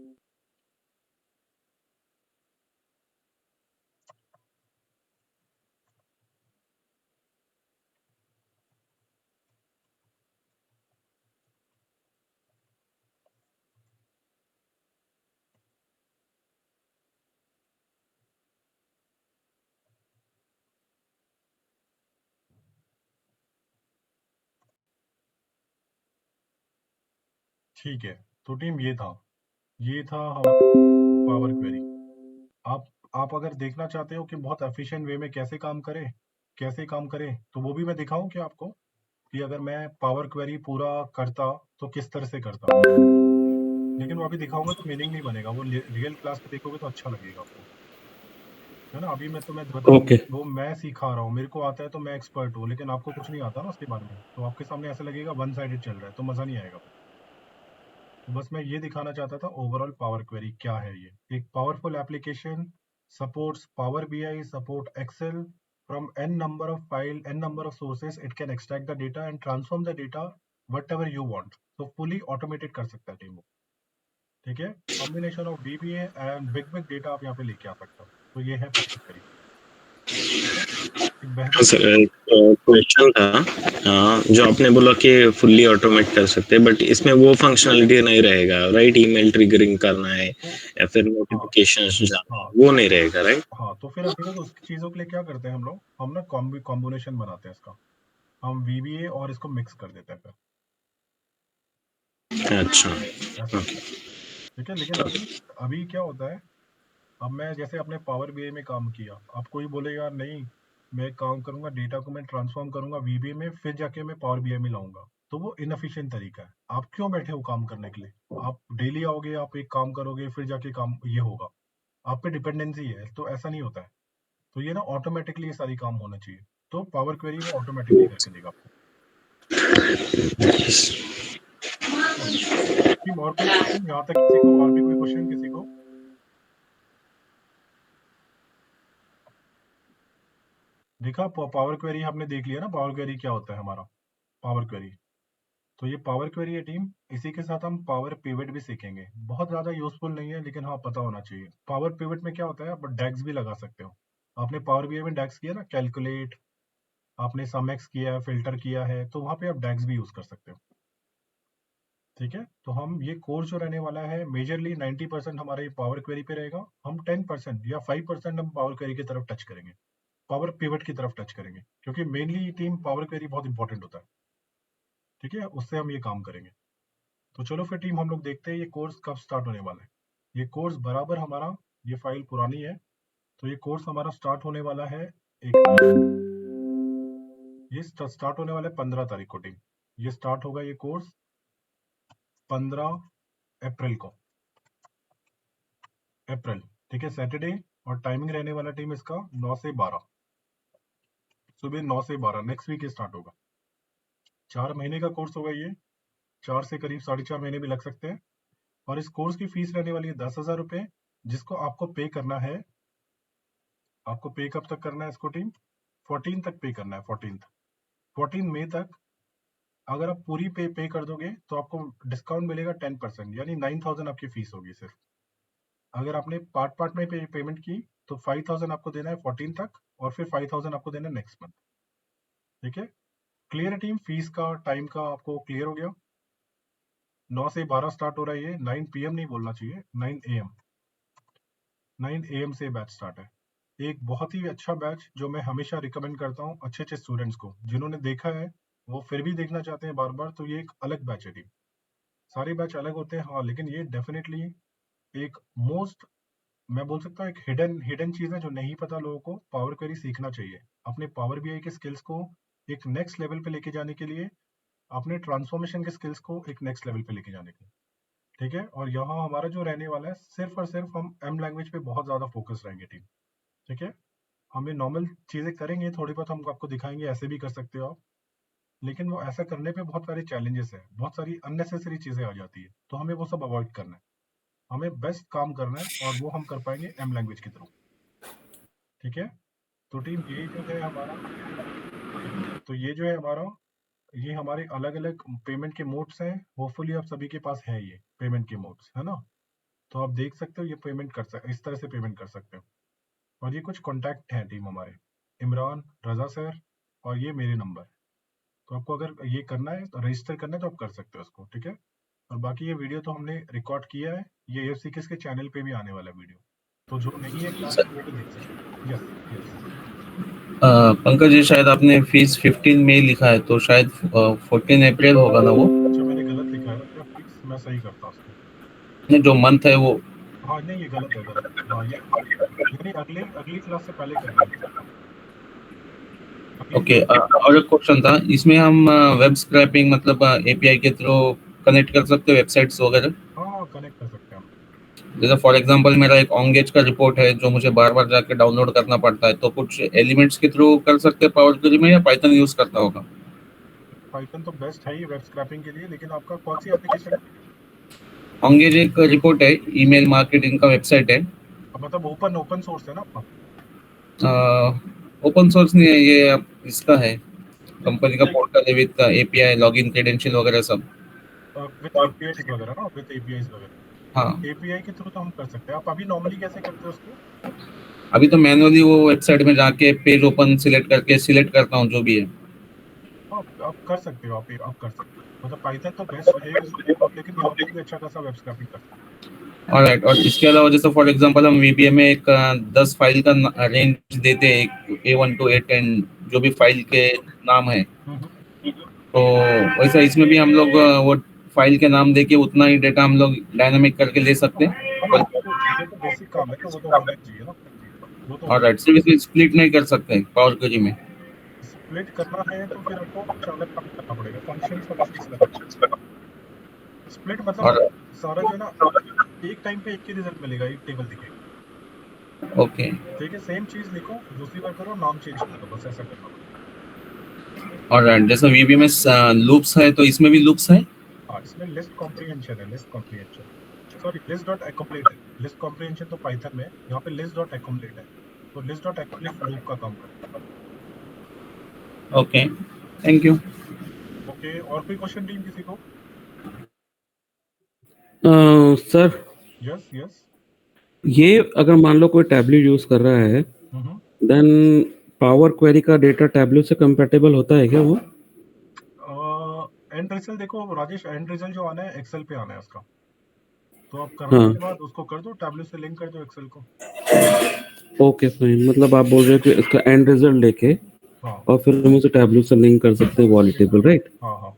ठीक है। तो टीम ये था हमारा पावर क्वेरी। आप अगर देखना चाहते हो कि बहुत एफिशिएंट वे में कैसे काम करे तो वो भी मैं दिखाऊं क्या आपको, कि अगर मैं पावर क्वेरी पूरा करता तो किस तरह से करता। लेकिन वो अभी दिखाऊंगा तो मीनिंग नहीं बनेगा, वो रियल क्लास में देखोगे तो अच्छा लगेगा आपको, है ना। अभी मैं तुम्हें बता Okay. वो मैं सिखा रहा हूँ, मेरे को आता है तो मैं एक्सपर्ट हूँ, लेकिन आपको कुछ नहीं आता ना उसके बारे में, तो आपके सामने ऐसा लगेगा वन साइडेड चल रहा है, तो मजा नहीं आएगा। तो बस मैं ये दिखाना चाहता था ओवरऑल पावर क्वेरी क्या है। ये एक powerful application, supports power BI, support Excel, from n number of file, n number of sources, it can extract the data and transform the data whatever you want. तो fully automated कर सकता है टीम वो, ठीक है। Combination of VBA and big big data आप यहाँ पे लेके आ सकते हो। तो ये है पावर क्वेरी, ठीक है। एक हाँ बेहतरीन सर, एक क्वेश्चन था। जो आपने बोला कि फुल्ली ऑटोमेट कर सकते हैं, बट इसमें वो फंक्शनलिटी नहीं रहेगा, राइट? ईमेल ट्रिगरिंग करना है तो या फिर हाँ नोटिफिकेशंस जाना है, हाँ वो नहीं रहेगा, राइट? हाँ। तो फिर अभी तो उस चीजों के लिए क्या करते हैं हम लोग, हम ना कॉम्बिनेशन बनाते हैं इसका, हम VBA और इसको मिक्स कर देते हैं फिर, अच्छा, ऐसा होता है, ठीक है। लेकिन अभी अभी क्या होता है, अब मैं जैसे अपने पावर बीआई में काम किया, अब कोई बोलेगा नहीं मैं एक काम करूंगा, डेटा को मैं ट्रांसफॉर्म करूंगा VBA में, फिर जाके मैं पावर बीआई में लाऊंगा, तो वो इनएफिशिएंट तरीका है। आप क्यों बैठे हो काम करने के लिए? आप डेली आओगे, आप एक काम करोगे, फिर जाके काम ये होगा, आप पे डिपेंडेंसी है, तो ऐसा नहीं होता है। तो ये ना ऑटोमेटिकली ये सारी काम होना चाहिए, तो पावर क्वेरी वो ऑटोमेटिकली करके देगा आपको। टीम और कोई क्वेश्चन यहाँ तक, किसी को और भी कोई क्वेश्चन किसी को? देखा पावर क्वेरी हमने देख लिया ना, पावर क्वेरी क्या होता है हमारा पावर क्वेरी। तो ये पावर क्वेरी है टीम। इसी के साथ हम पावर पिवट भी सीखेंगे, बहुत ज्यादा यूजफुल नहीं है लेकिन हाँ पता होना चाहिए। पावर पिवट में क्या होता है, आप डेक्स भी लगा सकते हो। आपने पावर बीआई में डेक्स किया ना, कैलकुलेट, आपने समेक्स किया है, फिल्टर किया है, तो वहां पे आप डेक्स भी यूज कर सकते हो, ठीक है। तो हम ये कोर्स जो रहने वाला है मेजरली 90% हमारे पावर क्वेरी पे रहेगा, हम 10% या 5% हम पावर क्वेरी की तरफ टच करेंगे, पावर पिवट की तरफ टच करेंगे, क्योंकि मेनली टीम पावर क्वेरी बहुत इंपॉर्टेंट होता है, ठीक है। उससे हम ये काम करेंगे। तो चलो फिर टीम हम लोग देखते हैं ये कोर्स कब स्टार्ट होने वाला है। ये कोर्स बराबर हमारा, ये फाइल पुरानी है, तो ये कोर्स हमारा स्टार्ट होने वाला है ये स्टार्ट होने वाला है 15 तारीख को टीम। ये स्टार्ट होगा ये कोर्स 15 अप्रैल को, अप्रैल, ठीक है, सैटरडे। और टाइमिंग रहने वाला टीम इसका 9 से 12, सुबह 9 से 12, नेक्स्ट वीक स्टार्ट होगा। 4 महीने का कोर्स होगा ये, 4 से करीब 4.5 महीने भी लग सकते हैं। और इस कोर्स की फीस रहने वाली है 10,000 रुपये, जिसको आपको पे करना है। आपको पे कब तक करना है इसको टीम? 14 तक पे करना है, 14 मई तक। अगर आप पूरी पे कर दोगे तो आपको डिस्काउंट मिलेगा 10%, यानी 9,000 आपकी फीस होगी सिर्फ। अगर आपने पार्ट में पेमेंट की तो 5,000 आपको देना है 14 तक, और फिर 5000 आपको देना नेक्स्ट मंथ। ठीक है, क्लियर है टीम? फीस का, टाइम का आपको क्लियर हो गया? 9 से 12 स्टार्ट हो रहा है ये, 9 PM नहीं बोलना चाहिए, 9 AM। 9 AM से बैच स्टार्ट है। एक बहुत ही अच्छा बैच जो मैं हमेशा रिकमेंड करता हूँ अच्छे अच्छे स्टूडेंट्स को, जिन्होंने देखा है वो फिर भी देखना चाहते हैं बार बार, तो ये एक अलग बैच है टीम। सारे बैच अलग होते हैं हाँ, लेकिन ये डेफिनेटली एक मोस्ट, मैं बोल सकता हूँ एक हिडन चीज है जो नहीं पता लोगों को। पावर क्वेरी सीखना चाहिए अपने पावर बीआई के स्किल्स को एक नेक्स्ट लेवल पे लेके जाने के लिए, अपने ट्रांसफॉर्मेशन के स्किल्स को एक नेक्स्ट लेवल पे लेके जाने के लिए। ठीक है, और यहाँ हमारा जो रहने वाला है सिर्फ और सिर्फ हम एम लैंग्वेज पे बहुत ज्यादा फोकस रहेंगे टीम। ठीक है, हमें नॉर्मल चीजें करेंगे थोड़ी बहुत, हम आपको दिखाएंगे ऐसे भी कर सकते हो आप, लेकिन वो ऐसा करने पे बहुत सारे चैलेंजेस है, बहुत सारी अननेसेसरी चीजें आ जाती है, तो हमें वो सब अवॉइड करना है। हमें बेस्ट काम करना है और वो हम कर पाएंगे एम लैंग्वेज के थ्रू। ठीक है, तो टीम ये जो है हमारा, तो ये जो है हमारा, ये हमारे अलग अलग पेमेंट के मोड्स हैं। होपफुली आप सभी के पास है ये पेमेंट के मोड्स, है ना? तो आप देख सकते हो ये पेमेंट कर सकते, इस तरह से पेमेंट कर सकते हो। और ये कुछ कॉन्टैक्ट हैं टीम हमारे, इमरान, रजा सर, और ये मेरे नंबर। तो आपको अगर ये करना है तो रजिस्टर करना है तो आप कर सकते हो इसको। ठीक है, और बाकी ये वीडियो तो हमने रिकॉर्ड किया है, ये AFC के चैनल पे भी आने वाला है वीडियो, तो जो नहीं है क्लास वो भी देख सकते हैं। यस यस पंकज जी, शायद आपने फीस 15 मई लिखा है, तो शायद 14 अप्रैल होगा ना वो? अच्छा, मैंने गलत लिखा है क्या? फिक्स मैं सही करता उसको। नहीं, जो मंथ है वो। हाँ नहीं, ये गलत है, गलत है। हाँ, ये यानी अगली क्लास से पहले करना है। ओके, और एक क्वेश्चन था, इसमें हम वेब स्क्रैपिंग मतलब API के थ्रू कनेक्ट कर सकते हैं वेबसाइट्स वगैरह? हाँ, कनेक्ट कर सकते हैं हम। जैसे फॉर एग्जांपल मेरा एक ऑनगेज का रिपोर्ट है जो मुझे बार बार जाके डाउनलोड करना पड़ता है, तो कुछ एलिमेंट्स के थ्रू कर सकते हैं पावर क्वेरी में, या पाइथन यूज करना होगा? पाइथन तो बेस्ट है ही वेब स्क्रैपिंग के लिए, लेकिन आपका कौन सी एप्लीकेशन है? ऑनगेज एक रिपोर्ट है, ईमेल मार्केटिंग का वेबसाइट है। मतलब ओपन सोर्स है ना आपका? ओपन सोर्स नहीं है ये, इसका है, कंपनी का पोर्टल है विद API लॉगिन क्रेडेंशियल वगैरह सब। विद APIs वगैरह ना, विद APIs वगैरह। हाँ, API के थ्रू तो हम कर सकते हैं। आप अभी नॉर्मली कैसे करते हो उसको? अभी तो मैनुअली वो वेबसाइट में जाके पेज ओपन सिलेक्ट करके सिलेक्ट करता हूँ जो भी है। हाँ, आप कर सकते हो, आप कर सकते हो। मतलब पाइथन तो बेस्ट है उसके लिए, लेकिन यहाँ पे भी अच्छा खासा वेब स्क्रैपिंग कर सकते हैं। ऑलराइट, और इसके अलावा जैसे फॉर एग्जांपल हम VBA में एक 10 फाइल का रेंज देते हैं, A1 to A10 जो भी फाइल के नाम है, तो वैसा इसमें भी हम लोग वो फाइल के नाम देके उतना ही डेटा हम लोग डायनामिक करके ले सकते हैं। हाँ, ये तो बेसिक काम है, तो वो तो होना चाहिए ना, वो तो। ऑलराइट, सिर्फ इसे स्प्लिट नहीं कर सकते पावर क्वेरी में? स्प्लिट करना है तो फिर आपको कुछ अलग काम करना पड़ेगा, फंक्शंस का स्प्लिट मतलब सारा जो है ना, एक टाइम पे एक ही रिजल्ट मिलेगा, एक टेबल दिखेगा। ओके, ठीक है, सेम चीज लिखो, दूसरी बार करो, नाम चेंज कर दो, बस ऐसा करना पड़ेगा। ऑलराइट, जैसे VBA में लूप्स है तो इसमें भी लूप्स है? हाँ, इसमें लिस्ट कॉम्प्रिहेंशन है, list comprehension, sorry list dot accumulate है। लिस्ट कॉम्प्रिहेंशन तो पाइथन में है, यहाँ पे लिस्ट डॉट एक्युमुलेट है, तो लिस्ट डॉट एक्युमुलेट लूप का काम करता है। Okay, thank you. ओके, और कोई क्वेश्चन टीम किसी को? Sir, yes yes. ये अगर मान लो कोई टैब्लू यूज कर रहा है, देन पावर क्वेरी का डेटा टैब्लू से कंपैटिबल होता है क्या वो? एंड रिजल्ट देखो राजेश, एंड रिजल्ट जो आना है एक्सेल पे आना है उसका, तो आप करने के बाद उसको कर दो, टैबलेट से लिंक कर दो एक्सेल को। ओके फाइन, मतलब आप बोल रहे हो कि इसका एंड रिजल्ट लेके और फिर हम उसे टैबलू से लिंक कर सकते हैं वॉली टेबल, राइट? हाँ हाँ,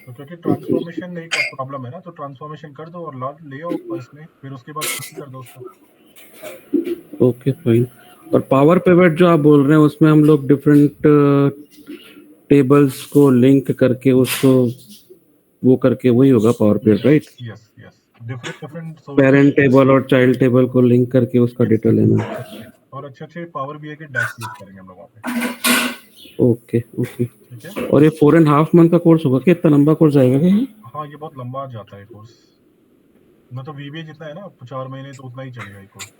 तो क्योंकि ट्रांसफॉर्मेशन नहीं का प्रॉब्लम है ना, तो ट्रांसफॉर्मेशन कर दो और लॉग ले आओ इसमें, फिर उसके बाद कर दो उसको। Okay fine. और पावर पिवट जो आप बोल रहे हैं उसमें हम लोग डिफरेंट टेबल्स को लिंक करके उसको वो करके वही होगा power pivot, right? Yes yes, different parent table और चाइल्ड टेबल को लिंक करके उसका डेटा लेना, और अच्छे पावर बीआई के डैश यूज करेंगे हम लोग वहाँ पे। ओके ओके, और ये 4.5 मंथ का कोर्स होगा, कितना लंबा कोर्स आएगा क्या? हाँ, ये बहुत लंबा जाता है कोर्स, मतलब VBA जितना है ना 4 महीने, तो उतना ही चलेगा ये कोर्स।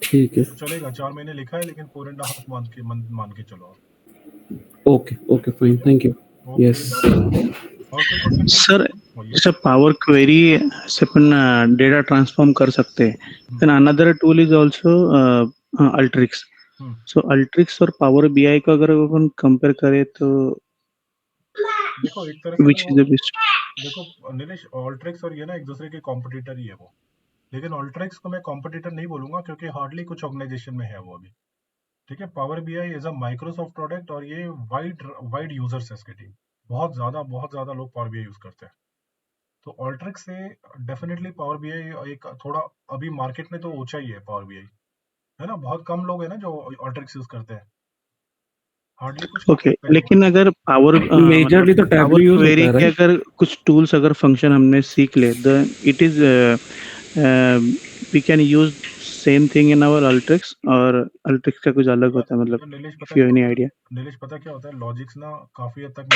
ठीक है, चलेगा, 4 महीने लिखा है, लेकिन 4.5 मंथ मान के चलो। Okay okay fine, thank you. Yes sir, जैसे पावर क्वेरी से अपन डेटा ट्रांसफॉर्म कर सकते हैं, then another tool is also Alteryx. So Alteryx और पावर बीआई को अगर अपन कंपेयर करें तो देखो एक तरह से ना विच इज द बेस्ट? देखो नीलेश, ऑल्ट्रिक्स और ये ना एक दूसरे के कॉम्पिटिटर ही है वो, लेकिन ऑल्ट्रिक्स को मैं कॉम्पिटिटर नहीं बोलूंगा क्योंकि हार्डली कुछ ऑर्गेनाइजेशन में है वो अभी। ठीक है, power BI is a Microsoft product और ये वाइड वाइड यूजर्स है इसकी टीम, बहुत ज्यादा लोग पावर बीआई यूज करते हैं। तो ऑल्ट्रिक्स से डेफिनेटली पावर बीआई एक थोड़ा अभी मार्केट में तो ऊंचा ही है पावर बीआई, है ना। बहुत कम लोग है ना जो ऑल्ट्रिक्स यूज करते हैं, हार्डली कुछ ओके, लोग हैं। लेकिन अगर पावर मेजरली तो पावर टैबलू यूज होता क्वेरी है, के राइट? अगर कुछ टूल्स अगर फंक्शन हमने सीख ले, then it is we can use same thing in our Alteryx, और अल्ट्रिक्स का कुछ अलग होता है, मतलब तो नीलेश इफ पता यू क्या एनी होता आइडिया? है, नीलेश पता क्या होता है, लॉजिक्स ना काफी हद तक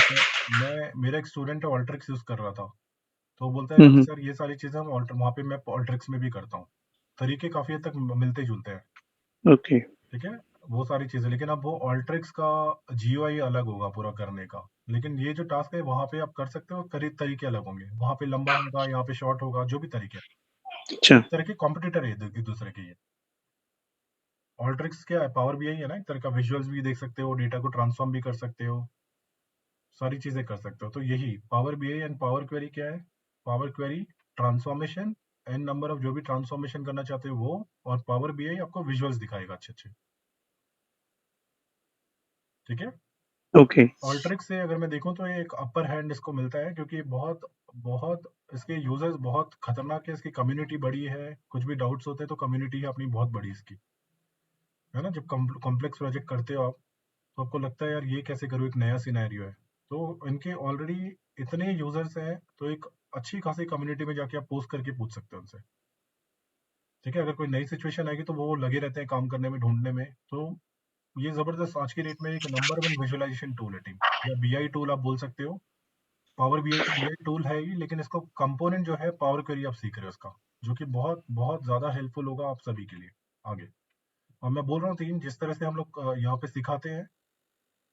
मैं मेरा एक स्टूडेंट है ऑल्ट्रिक्स यूज कर रहा था, तो वो बोलता है यार हम्म, सर ये सारी चीजें हम वहाँ पे मैं ऑल्ट्रिक्स में भी करता हूँ, तरीके काफी हद तक मिलते जुलते हैं। ओके, ठीक है, वो सारी चीजें, लेकिन अब वो ऑल्ट्रिक्स का जीयूआई अलग होगा पूरा करने का, लेकिन ये जो टास्क है वहां पे आप कर सकते हो, करीब तरीके अलग होंगे, वहां पे लंबा होगा, यहाँ पे शॉर्ट होगा, जो भी तरीके हैं। अच्छा, एक तरह के कॉम्पिटिटर है एक दूसरे के ये। ऑल्ट्रिक्स क्या है, पावर बीआई है ना, एक तरह का विजुअल्स भी देख सकते हो, डेटा को ट्रांसफॉर्म भी कर सकते हो, सारी चीजें कर सकते हो। तो यही power BI and power query क्या है, power query transformation N number of जो भी ट्रांसफॉर्मेशन करना चाहते हो वो, और पावर बीआई आपको विजुअल्स दिखाएगा अच्छे अच्छे। ठीक है, ओके, ऑल्ट्रिक्स से अगर मैं देखूं तो ये एक अपर हैंड इसको मिलता है, क्योंकि बहुत बहुत इसके यूजर्स बहुत खतरनाक है, इसकी कम्युनिटी बड़ी है, कुछ भी डाउट्स होते हैं तो कम्युनिटी है अपनी बहुत बड़ी इसकी, है ना। जब कॉम्प्लेक्स प्रोजेक्ट करते हो आप तो आपको लगता है यार ये कैसे करूँ, एक नया सिनेरियो है, तो इनके ऑलरेडी इतने यूजर्स हैं, तो एक अच्छी खासी कम्युनिटी में जाके आप पोस्ट करके पूछ सकते हो उनसे। ठीक है, अगर कोई नई सिचुएशन आएगी तो वो लगे रहते हैं काम करने में, ढूंढने में। तो ये जबरदस्त आज की डेट में एक नंबर वन विजुअलाइजेशन टूल है टीम, या बीआई टूल आप बोल सकते हो। पावर बीआई तो बीआई टूल है ही, लेकिन इसको कंपोनेंट जो है पावर क्वेरी आप सीख रहे हो इसका, जो कि बहुत बहुत ज्यादा हेल्पफुल होगा आप सभी के लिए आगे। और मैं बोल रहा हूँ टीम, जिस तरह से हम लोग यहाँ पे सिखाते हैं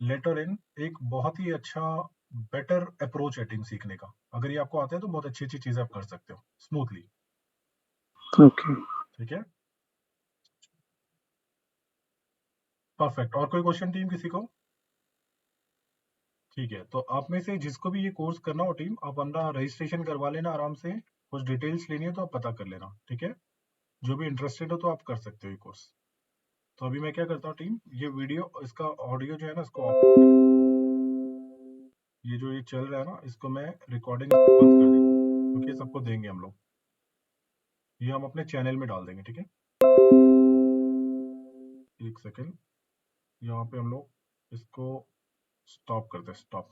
लेटर इन, एक बहुत ही अच्छा बेटर अप्रोच है टीम सीखने का। अगर ये आपको आता है तो बहुत अच्छी अच्छी चीजें आप कर सकते हो स्मूथली। ओके। ठीक है, परफेक्ट। और कोई क्वेश्चन टीम किसी को? ठीक है, तो आप में से जिसको भी ये कोर्स करना हो टीम, आप अपना रजिस्ट्रेशन करवा लेना आराम से, कुछ डिटेल्स लेनी है तो आप पता कर लेना। ठीक है, जो भी इंटरेस्टेड हो तो आप कर सकते हो ये कोर्स। तो अभी मैं क्या करता हूँ टीम, ये वीडियो इसका ऑडियो जो है ना इसको ये जो ये चल रहा है ना इसको मैं रिकॉर्डिंग बंद कर देता हूँ, क्योंकि ये सबको देंगे हम लोग, ये हम अपने चैनल में डाल देंगे। ठीक है, एक सेकेंड, यहाँ पे हम लोग इसको स्टॉप करते हैं, स्टॉप।